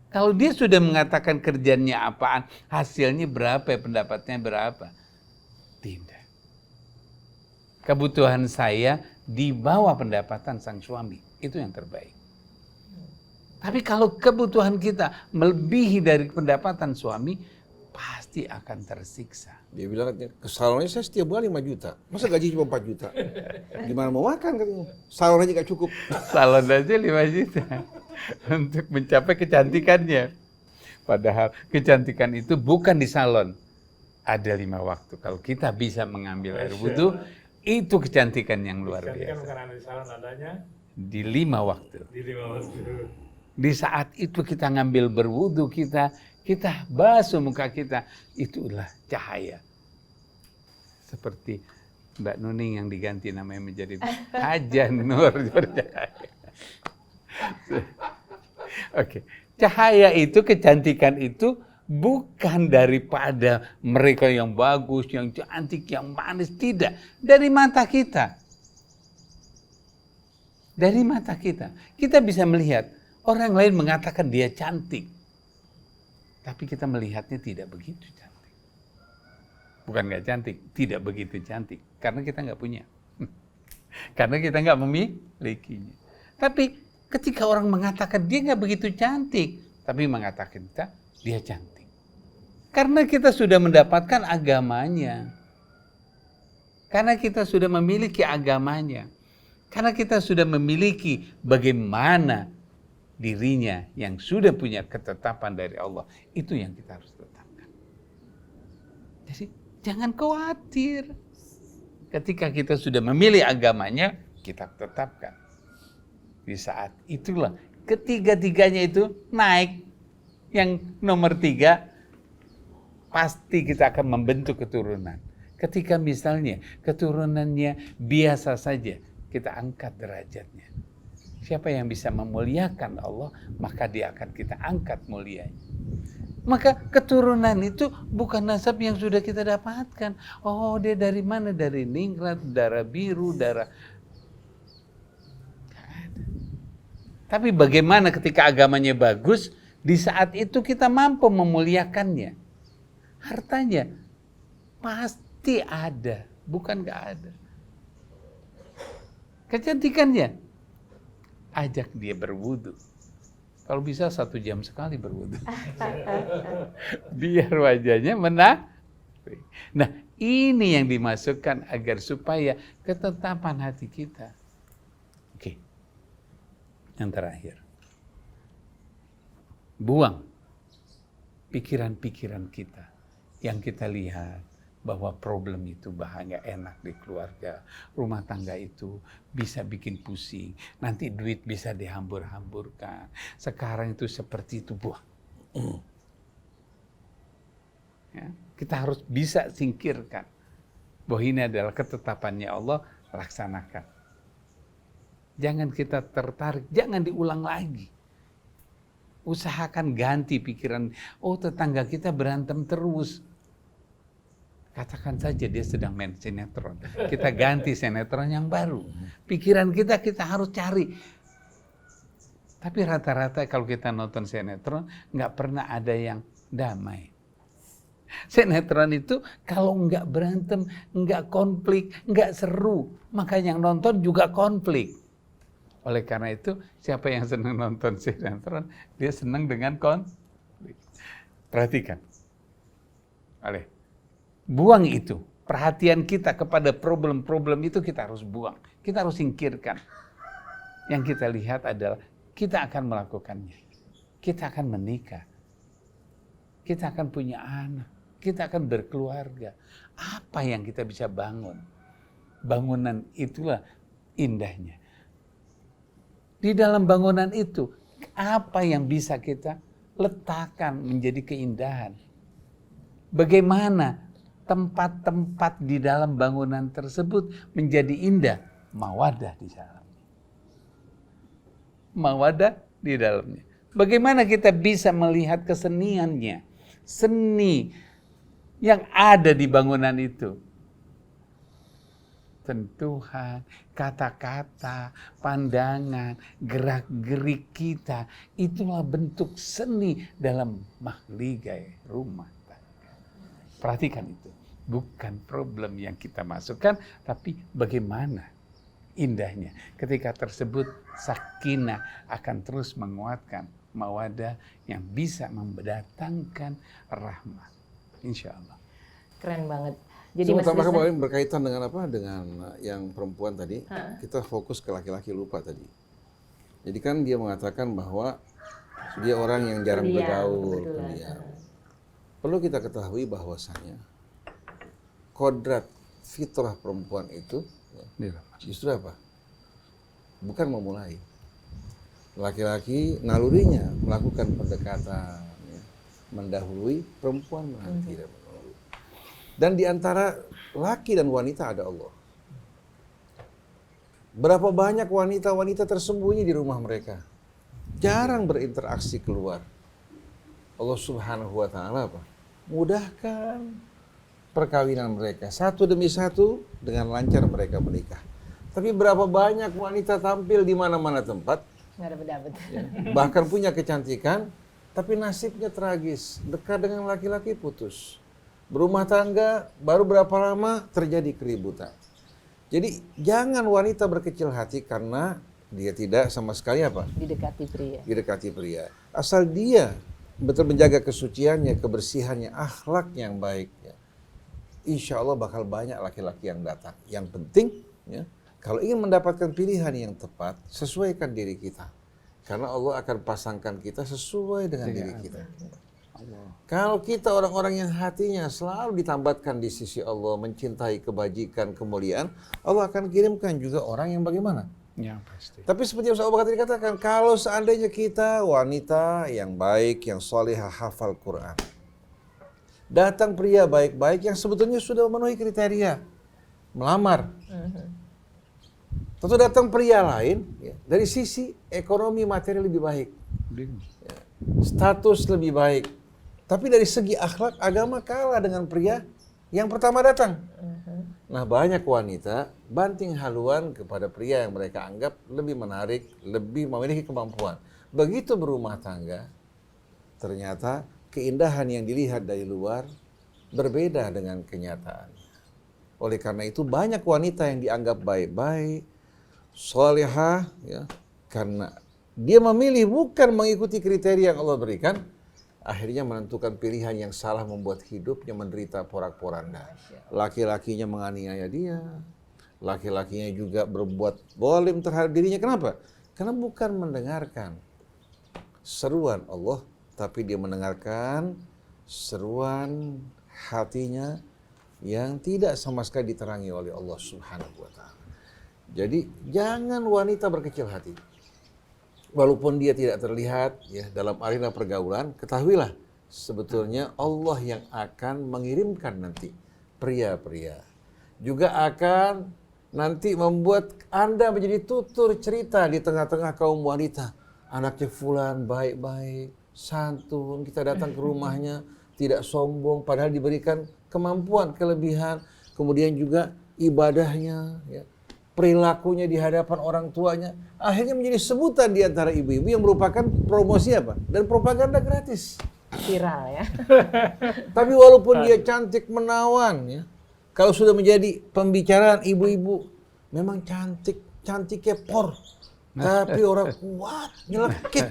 Kalau dia sudah mengatakan kerjaannya apaan, hasilnya berapa, pendapatnya berapa? Tidak. Kebutuhan saya di bawah pendapatan sang suami, itu yang terbaik. Tapi kalau kebutuhan kita melebihi dari pendapatan suami, pasti akan tersiksa. Dia bilang ke salonnya saya setiap bulan 5 juta. Masa gaji cuma 4 juta? Gimana mau makan katanya? Salon aja gak cukup. Salon aja 5 juta untuk mencapai kecantikannya. Padahal kecantikan itu bukan di salon. Ada 5 waktu. Kalau kita bisa mengambil air wudhu, itu kecantikan yang luar biasa. Bukan ada di salon, adanya Di 5 waktu. di 5 waktu. Di saat itu kita ngambil berwudhu, kita basuh muka kita, itulah cahaya. Seperti Mbak Nuning yang diganti namanya menjadi Haja Nur bercahaya. Oke, cahaya itu, kecantikan itu bukan daripada mereka yang bagus, yang cantik, yang manis, tidak. Dari mata kita. Dari mata kita. Kita bisa melihat orang lain mengatakan dia cantik. Tapi kita melihatnya tidak begitu cantik. Bukan nggak cantik, tidak begitu cantik. Karena kita nggak punya. Karena kita nggak memilikinya. Tapi ketika orang mengatakan dia nggak begitu cantik, tapi mengatakan kita, dia cantik. Karena kita sudah mendapatkan agamanya. Karena kita sudah memiliki agamanya. Karena kita sudah memiliki bagaimana dirinya yang sudah punya ketetapan dari Allah. Itu yang kita harus tetapkan. Jadi jangan khawatir. Ketika kita sudah memilih agamanya, kita tetapkan. Di saat itulah ketiga-tiganya itu naik. Yang nomor 3, pasti kita akan membentuk keturunan. Ketika misalnya keturunannya biasa saja, kita angkat derajatnya. Siapa yang bisa memuliakan Allah, maka dia akan kita angkat mulianya. Maka keturunan itu bukan nasab yang sudah kita dapatkan. Oh, dia dari mana? Dari ningrat, darah biru, darah... Gak ada. Tapi bagaimana ketika agamanya bagus, di saat itu kita mampu memuliakannya. Hartanya pasti ada, bukan gak ada. Kecantikannya, ajak dia berwudu. Kalau bisa 1 jam sekali berwudu. Biar wajahnya menarik. Nah, ini yang dimasukkan agar supaya ketetapan hati kita. Oke. Yang terakhir. Buang pikiran-pikiran kita yang kita lihat bahwa problem itu bahaya enak di keluarga, rumah tangga itu bisa bikin pusing, nanti duit bisa dihambur-hamburkan. Sekarang itu seperti itu, buang. Ya, kita harus bisa singkirkan bahwa ini adalah ketetapannya Allah, laksanakan. Jangan kita tertarik, jangan diulang lagi. Usahakan ganti pikiran, oh tetangga kita berantem terus. Katakan saja dia sedang main sinetron. Kita ganti sinetron yang baru. Pikiran kita harus cari. Tapi rata-rata kalau kita nonton sinetron, nggak pernah ada yang damai. Sinetron itu kalau nggak berantem, nggak konflik, nggak seru. Maka yang nonton juga konflik. Oleh karena itu, siapa yang senang nonton sinetron, dia senang dengan konflik. Perhatikan. Buang itu. Perhatian kita kepada problem-problem itu kita harus buang. Kita harus singkirkan. Yang kita lihat adalah kita akan melakukannya. Kita akan menikah. Kita akan punya anak. Kita akan berkeluarga. Apa yang kita bisa bangun? Bangunan itulah indahnya. Di dalam bangunan itu, apa yang bisa kita letakkan menjadi keindahan? Bagaimana tempat-tempat di dalam bangunan tersebut menjadi indah? Mawadah di dalamnya. Mawadah di dalamnya. Bagaimana kita bisa melihat keseniannya? Seni yang ada di bangunan itu. Sentuhan, kata-kata, pandangan, gerak-gerik kita. Itulah bentuk seni dalam mahligai rumah tangga. Perhatikan itu. Bukan problem yang kita masukkan, tapi bagaimana indahnya. Ketika tersebut sakinah akan terus menguatkan mawadah yang bisa mendatangkan rahmat. Insya Allah. Keren banget. Jadi Saya Mas tambahkan Krisna, kemarin berkaitan dengan apa? Dengan yang perempuan tadi, kita fokus ke laki-laki, lupa tadi. Jadi kan dia mengatakan bahwa dia orang yang jarang bergaul, pendiam. Perlu kita ketahui bahwasanya kodrat fitrah perempuan itu justru apa? Bukan memulai. Laki-laki nalurinya melakukan pendekatan, ya, mendahului, perempuan menanti dan menunggu. Dan di antara laki dan wanita ada Allah. Berapa banyak wanita-wanita tersembunyi di rumah mereka, jarang berinteraksi keluar. Allah Subhanahu wa Ta'ala apa? Mudahkan perkawinan mereka satu demi satu, dengan lancar mereka menikah. Tapi berapa banyak wanita tampil di mana-mana tempat, nggak dapet-dapet. ya, bahkan punya kecantikan, tapi nasibnya tragis, dekat dengan laki-laki putus. Berumah tangga baru berapa lama terjadi keributan. Jadi jangan wanita berkecil hati karena dia tidak sama sekali apa? Didekati pria. Didekati pria. Asal dia betul menjaga kesuciannya, kebersihannya, akhlak yang baik, ya, insya Allah bakal banyak laki-laki yang datang. Yang penting, ya, kalau ingin mendapatkan pilihan yang tepat, sesuaikan diri kita. Karena Allah akan pasangkan kita sesuai dengan diri kita. Kalau kita orang-orang yang hatinya selalu ditambatkan di sisi Allah, mencintai kebajikan, kemuliaan, Allah akan kirimkan juga orang yang bagaimana? Ya, pasti. Tapi seperti yang Abu Bakar dikatakan, kalau seandainya kita wanita yang baik, yang solehah, hafal Quran, datang pria baik-baik yang sebetulnya sudah memenuhi kriteria melamar. Tentu datang pria lain, ya, dari sisi ekonomi materi lebih baik, ya, status lebih baik. Tapi dari segi akhlak, agama kalah dengan pria yang pertama datang. Nah, banyak wanita banting haluan kepada pria yang mereka anggap lebih menarik, lebih memiliki kemampuan. Begitu berumah tangga, ternyata keindahan yang dilihat dari luar berbeda dengan kenyataannya. Oleh karena itu banyak wanita yang dianggap baik-baik, solehah, ya, karena dia memilih bukan mengikuti kriteria yang Allah berikan, akhirnya menentukan pilihan yang salah, membuat hidupnya menderita porak-poranda. Laki-lakinya menganiaya dia, laki-lakinya juga berbuat zalim terhadap dirinya. Kenapa? Karena bukan mendengarkan seruan Allah, tapi dia mendengarkan seruan hatinya yang tidak sama sekali diterangi oleh Allah Subhanahu wa Ta'ala. Jadi jangan wanita berkecil hati. Walaupun dia tidak terlihat, ya, dalam arena pergaulan, ketahuilah sebetulnya Allah yang akan mengirimkan nanti pria-pria. Juga akan nanti membuat Anda menjadi tutur cerita di tengah-tengah kaum wanita. Anaknya fulan baik-baik, santun, kita datang ke rumahnya, tidak sombong, padahal diberikan kemampuan, kelebihan. Kemudian juga ibadahnya, ya, perilakunya di hadapan orang tuanya, akhirnya menjadi sebutan di antara ibu-ibu yang merupakan promosi apa? Dan propaganda gratis. Viral, ya. Tapi walaupun dia cantik menawan, ya, kalau sudah menjadi pembicaraan ibu-ibu, memang cantik, cantiknya por. Tapi orang kuat, nyelekit.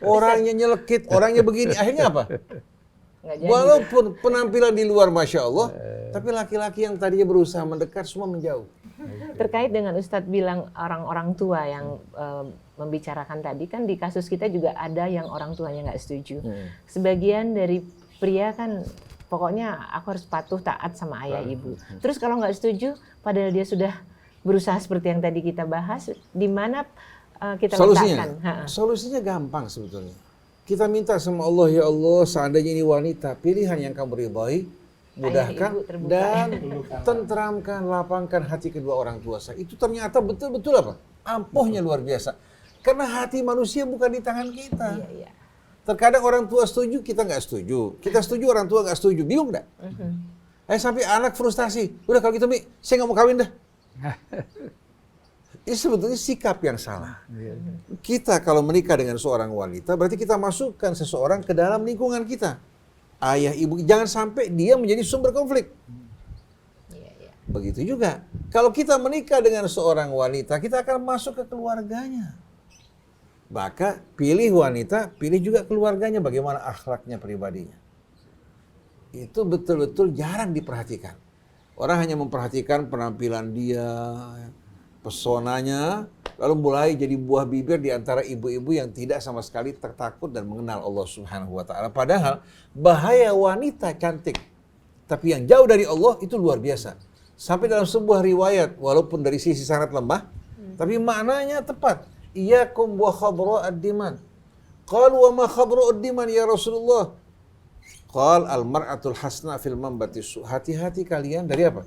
Orangnya nyelekit, orangnya begini, akhirnya apa? Nggak jadi. Walaupun penampilan di luar Masya Allah, tapi laki-laki yang tadinya berusaha mendekat semua menjauh. Terkait dengan Ustadz bilang orang-orang tua yang membicarakan tadi, kan di kasus kita juga ada yang orang tuanya nggak setuju. Sebagian dari pria kan pokoknya aku harus patuh taat sama ayah ibu. Terus kalau nggak setuju, padahal dia sudah berusaha seperti yang tadi kita bahas, di mana kita letakkan? Solusinya gampang sebetulnya. Kita minta sama Allah, ya Allah, seandainya ini wanita, pilihan yang kamu ridhai, mudahkan dan tenteramkan, lapangkan hati kedua orang tua saya. Itu ternyata betul-betul apa? Ampuhnya luar biasa. Karena hati manusia bukan di tangan kita. Iya. Terkadang orang tua setuju, kita nggak setuju. Kita setuju, orang tua nggak setuju. Bingung nggak? Sampai anak frustasi. Udah kalau gitu, Mi, saya nggak mau kawin dah. Ini sebetulnya sikap yang salah. Kita kalau menikah dengan seorang wanita, berarti kita masukkan seseorang ke dalam lingkungan kita. Ayah, ibu, jangan sampai dia menjadi sumber konflik. Begitu juga, kalau kita menikah dengan seorang wanita, kita akan masuk ke keluarganya. Maka pilih wanita, pilih juga keluarganya, bagaimana akhlaknya, pribadinya. Itu betul-betul jarang diperhatikan. Orang hanya memperhatikan penampilan dia, pesonanya, lalu mulai jadi buah bibir di antara ibu-ibu yang tidak sama sekali tertakut dan mengenal Allah Subhanahu wa taala. Padahal bahaya wanita cantik tapi yang jauh dari Allah itu luar biasa. Sampai dalam sebuah riwayat, walaupun dari sisi sanad lemah, tapi maknanya tepat. Iyyakum wa khabra'ad diman. Qalu wa ma khabra'ud diman ya Rasulullah? Qal al-mar'atul hasna fil manbati su. Hati-hati kalian dari apa?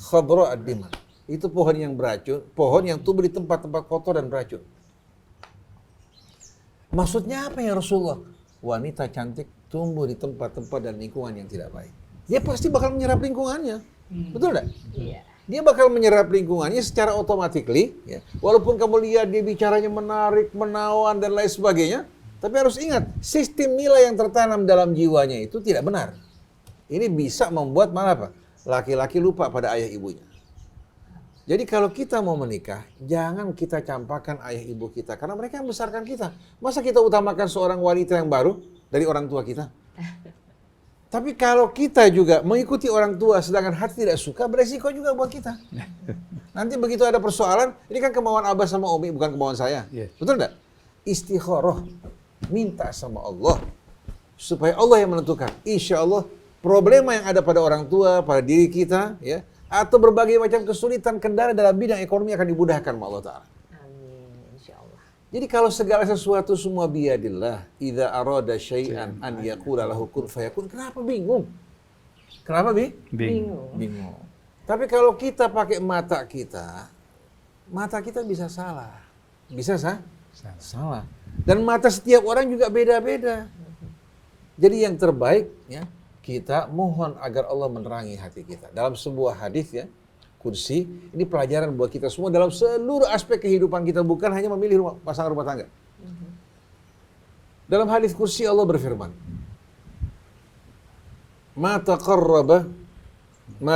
Khabra'ad diman. Itu pohon yang beracun, pohon yang tumbuh di tempat-tempat kotor dan beracun. Maksudnya apa ya Rasulullah? Wanita cantik tumbuh di tempat-tempat dan lingkungan yang tidak baik. Dia pasti bakal menyerap lingkungannya. Betul enggak? Iya. Dia bakal menyerap lingkungannya secara otomatis, ya. Walaupun kamu lihat dia bicaranya menarik, menawan dan lain sebagainya, tapi harus ingat, sistem nilai yang tertanam dalam jiwanya itu tidak benar. Ini bisa membuat malah apa? Laki-laki lupa pada ayah ibunya. Jadi kalau kita mau menikah, jangan kita campakkan ayah ibu kita, karena mereka yang membesarkan kita. Masa kita utamakan seorang wanita yang baru dari orang tua kita? Tapi kalau kita juga mengikuti orang tua sedangkan hati tidak suka, beresiko juga buat kita. Nanti begitu ada persoalan, ini kan kemauan Abah sama Umi, bukan kemauan saya. Yes. Betul enggak? Istikharah, minta sama Allah, supaya Allah yang menentukan. Insya Allah, problema yang ada pada orang tua, pada diri kita, ya, atau berbagai macam kesulitan kendala dalam bidang ekonomi akan dimudahkan sama Allah Ta'ala. Amin, insya Allah. Jadi kalau segala sesuatu semua biyadillah, idza arada syai'an an yaqula lahu kun fayakun. Kenapa bingung? Kenapa bingung. Tapi kalau kita pakai mata kita bisa salah. Bisa salah. Dan mata setiap orang juga beda-beda. Jadi yang terbaik ya, kita mohon agar Allah menerangi hati kita. Dalam sebuah hadis ya, Qudsi, ini pelajaran buat kita semua dalam seluruh aspek kehidupan kita, bukan hanya memilih pasangan rumah tangga. Dalam hadis Qudsi Allah berfirman, Ma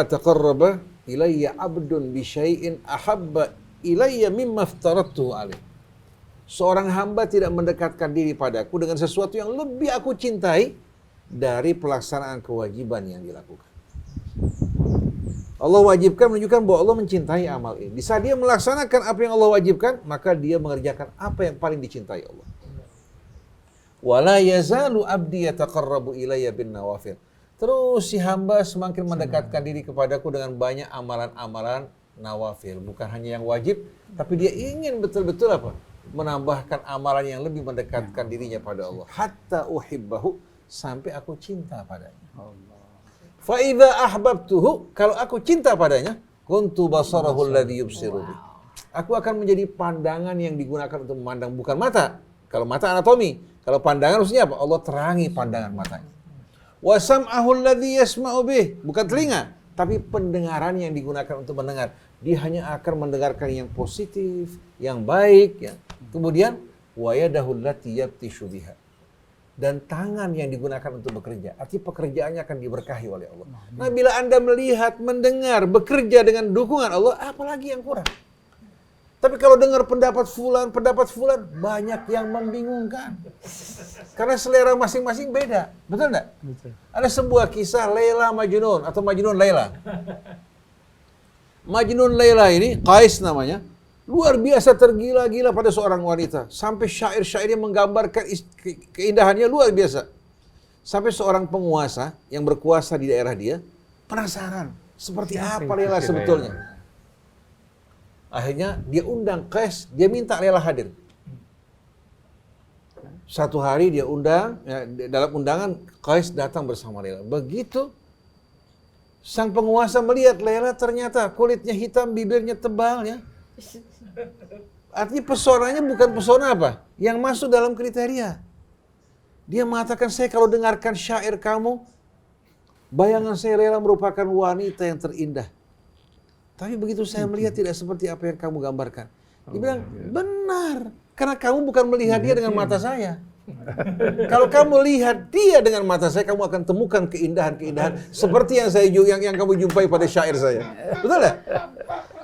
taqarraba ilayya abdun bi syai'in ahabba ilayya mimma aftaradtu alaih. Seorang hamba tidak mendekatkan diri padaku dengan sesuatu yang lebih aku cintai dari pelaksanaan kewajiban yang dilakukan. Allah wajibkan menunjukkan bahwa Allah mencintai amal ini. Di saat dia melaksanakan apa yang Allah wajibkan, maka dia mengerjakan apa yang paling dicintai Allah. Wala yazalu abdi yataqarrabu ilayya bin nawafil. Terus si hamba semakin mendekatkan diri kepadaku dengan banyak amalan-amalan nawafil. Bukan hanya yang wajib, tapi dia ingin betul-betul apa? Menambahkan amalan yang lebih mendekatkan dirinya pada Allah. Hatta uhibbahu, sampai aku cinta padanya. Fa idza ahbabtuhu, kalau aku cinta padanya, kuntu basarahu alladhi yubsiru bi. Aku akan menjadi pandangan yang digunakan untuk memandang, bukan mata. Kalau mata anatomi, kalau pandangan maksudnya apa? Allah terangi pandangan matanya. Wa sam'ahu alladhi yasma'u bih, bukan telinga, tapi pendengaran yang digunakan untuk mendengar. Dia hanya akan mendengarkan yang positif, yang baik, ya. Kemudian wa yadahu allati yabtishu biha. Dan tangan yang digunakan untuk bekerja. Artinya pekerjaannya akan diberkahi oleh Allah. Nah, bila Anda melihat, mendengar, bekerja dengan dukungan Allah, apalagi yang kurang? Tapi kalau dengar pendapat fulan, banyak yang membingungkan. Karena selera masing-masing beda. Betul enggak? Betul. Ada sebuah kisah Laila Majnun atau Majnun Laila. Majnun Laila ini, Qais namanya, luar biasa tergila-gila pada seorang wanita. Sampai syair-syairnya menggambarkan keindahannya luar biasa. Sampai seorang penguasa yang berkuasa di daerah dia penasaran seperti apa Laila sebetulnya. Akhirnya dia undang Qais, dia minta Laila hadir. Satu hari dia undang, ya, dalam undangan Qais datang bersama Laila. Begitu sang penguasa melihat Laila, ternyata kulitnya hitam, bibirnya tebal, ya. Artinya pesonanya bukan pesona apa? Yang masuk dalam kriteria. Dia mengatakan, saya kalau dengarkan syair kamu, bayangan saya Laila merupakan wanita yang terindah. Tapi begitu saya melihat tidak seperti apa yang kamu gambarkan. Dia bilang, benar. Karena kamu bukan melihat dia dengan mata saya. Kalau kamu lihat dia dengan mata saya, kamu akan temukan keindahan-keindahan seperti yang kamu jumpai pada syair saya. Betul nggak?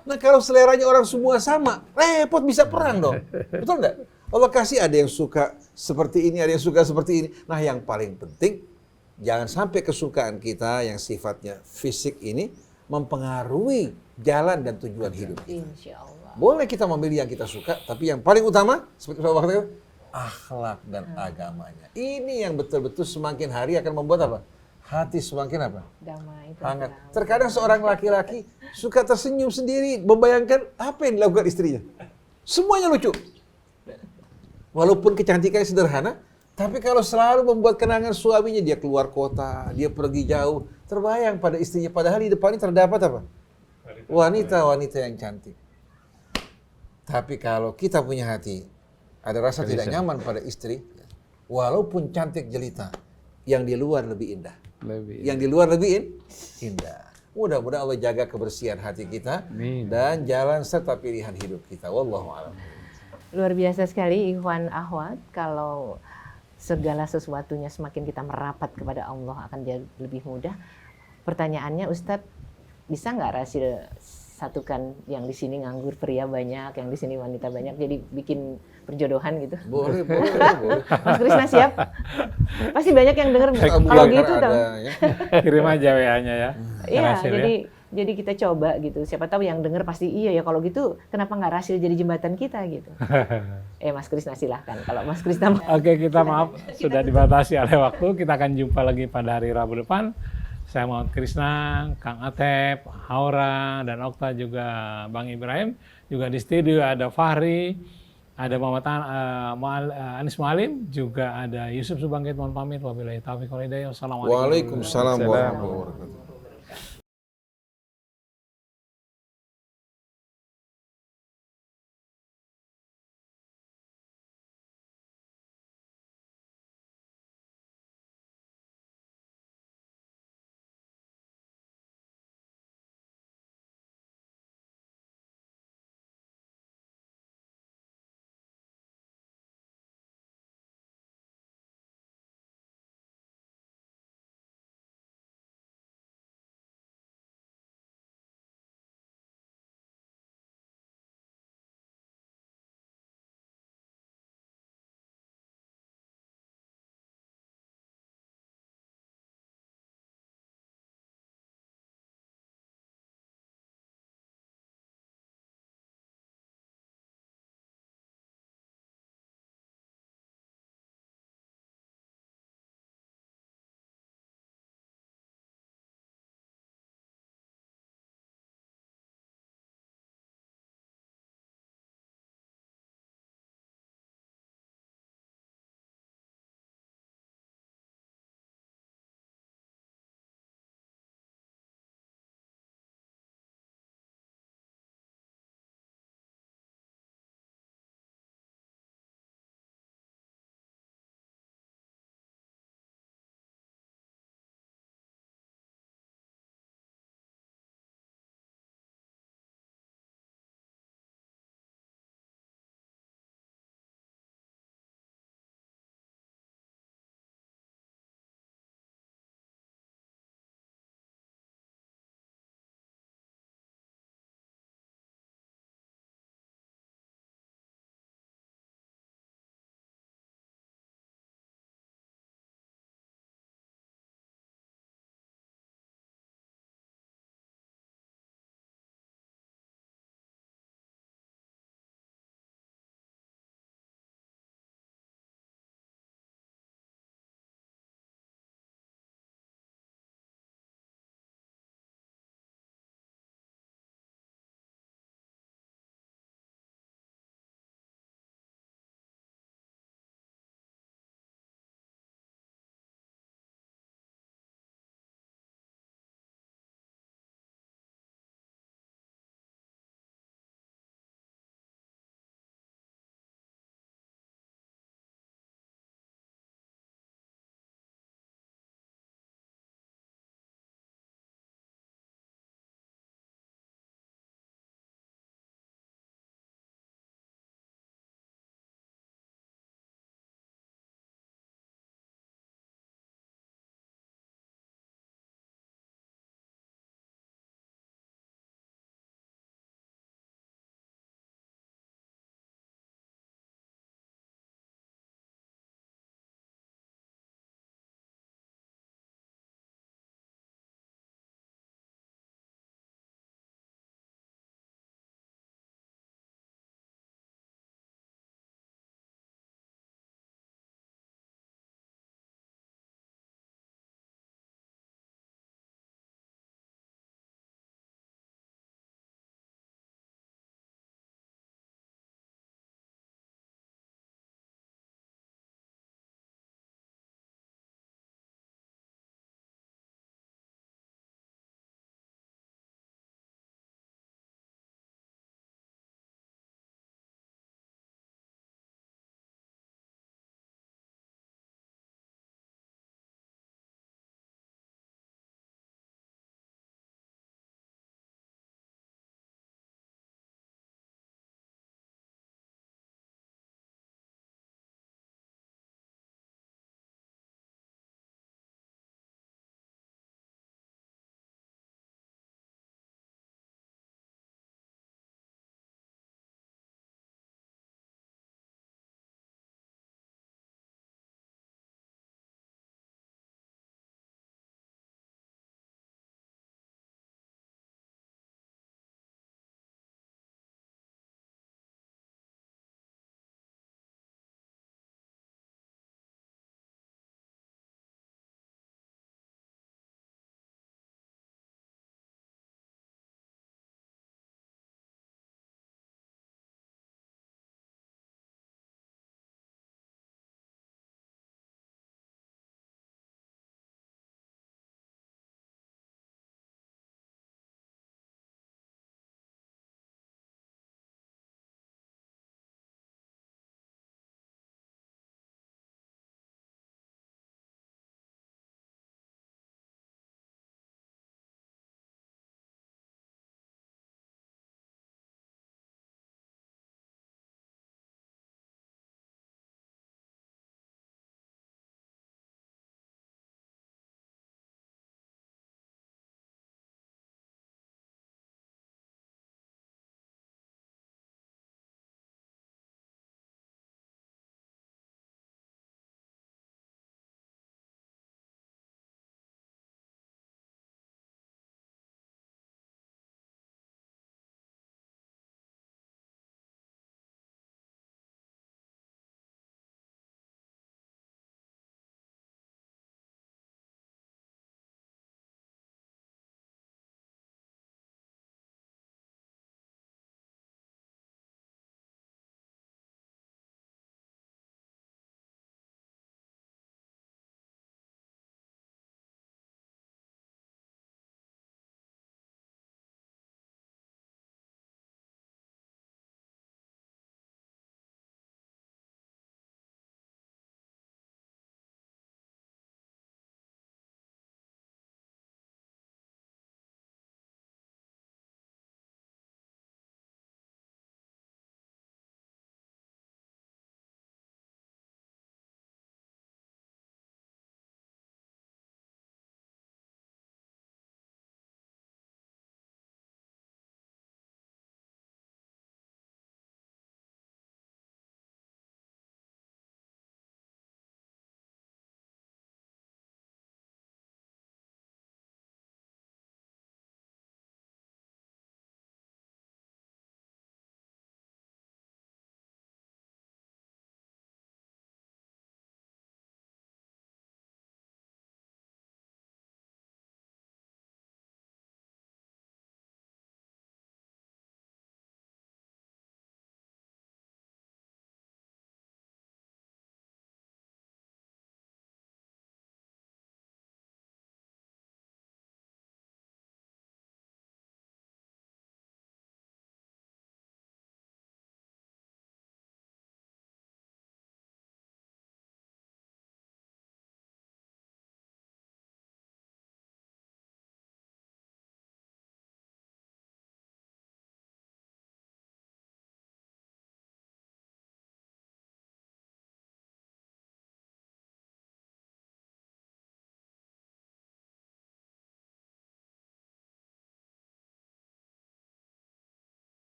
Nah kalau seleranya orang semua sama, repot bisa perang dong. Betul nggak? Allah kasih ada yang suka seperti ini, ada yang suka seperti ini. Nah yang paling penting, jangan sampai kesukaan kita yang sifatnya fisik ini mempengaruhi jalan dan tujuan hidup kita. Insya Allah. Boleh kita memilih yang kita suka, tapi yang paling utama, seperti saya katakan, akhlak dan agamanya. Ini yang betul-betul semakin hari akan membuat apa? Hati semakin apa? Damai. Hangat. Terkadang seorang laki-laki suka tersenyum sendiri, membayangkan apa yang dilakukan istrinya. Semuanya lucu. Walaupun kecantikannya sederhana, tapi kalau selalu membuat kenangan suaminya, dia keluar kota, dia pergi jauh, terbayang pada istrinya. Padahal di depannya terdapat apa? Wanita-wanita yang cantik. Tapi kalau kita punya hati, ada rasa tidak nyaman pada istri, walaupun cantik jelita, yang di luar lebih indah. Yang di luar lebih indah. Mudah-mudahan Allah jaga kebersihan hati kita dan jalan serta pilihan hidup kita. Wallahu a'lam. Luar biasa sekali Ikhwan Akhwat, kalau segala sesuatunya semakin kita merapat kepada Allah akan jadi lebih mudah. Pertanyaannya Ustadz, bisa nggak Rasil satukan yang di sini nganggur pria banyak, yang di sini wanita banyak, jadi bikin perjodohan gitu? Boleh. Mas Krisna siap? Pasti banyak yang denger kalau gitu tuh. Ya. Kirim aja WA-nya ya. Iya, Rasil, jadi kita coba gitu. Siapa tahu yang denger pasti iya ya, kalau gitu kenapa nggak Rasil jadi jembatan kita gitu. Mas Krisna silahkan. Kalau Mas Krisna Oke, kita maaf sudah dibatasi oleh waktu. Kita akan jumpa lagi pada hari Rabu depan. Saya Muhammad Krisna, Kang Atep, Haura, dan Okta, juga Bang Ibrahim. Juga di studio ada Fahri, ada Muhammad Anis Mualim, juga ada Yusuf Subangkit. Mohon pamit. Wabillahi taufiq wal hidayah. Wassalamualaikum. Waalaikumsalam warahmatullahi wabarakatuh.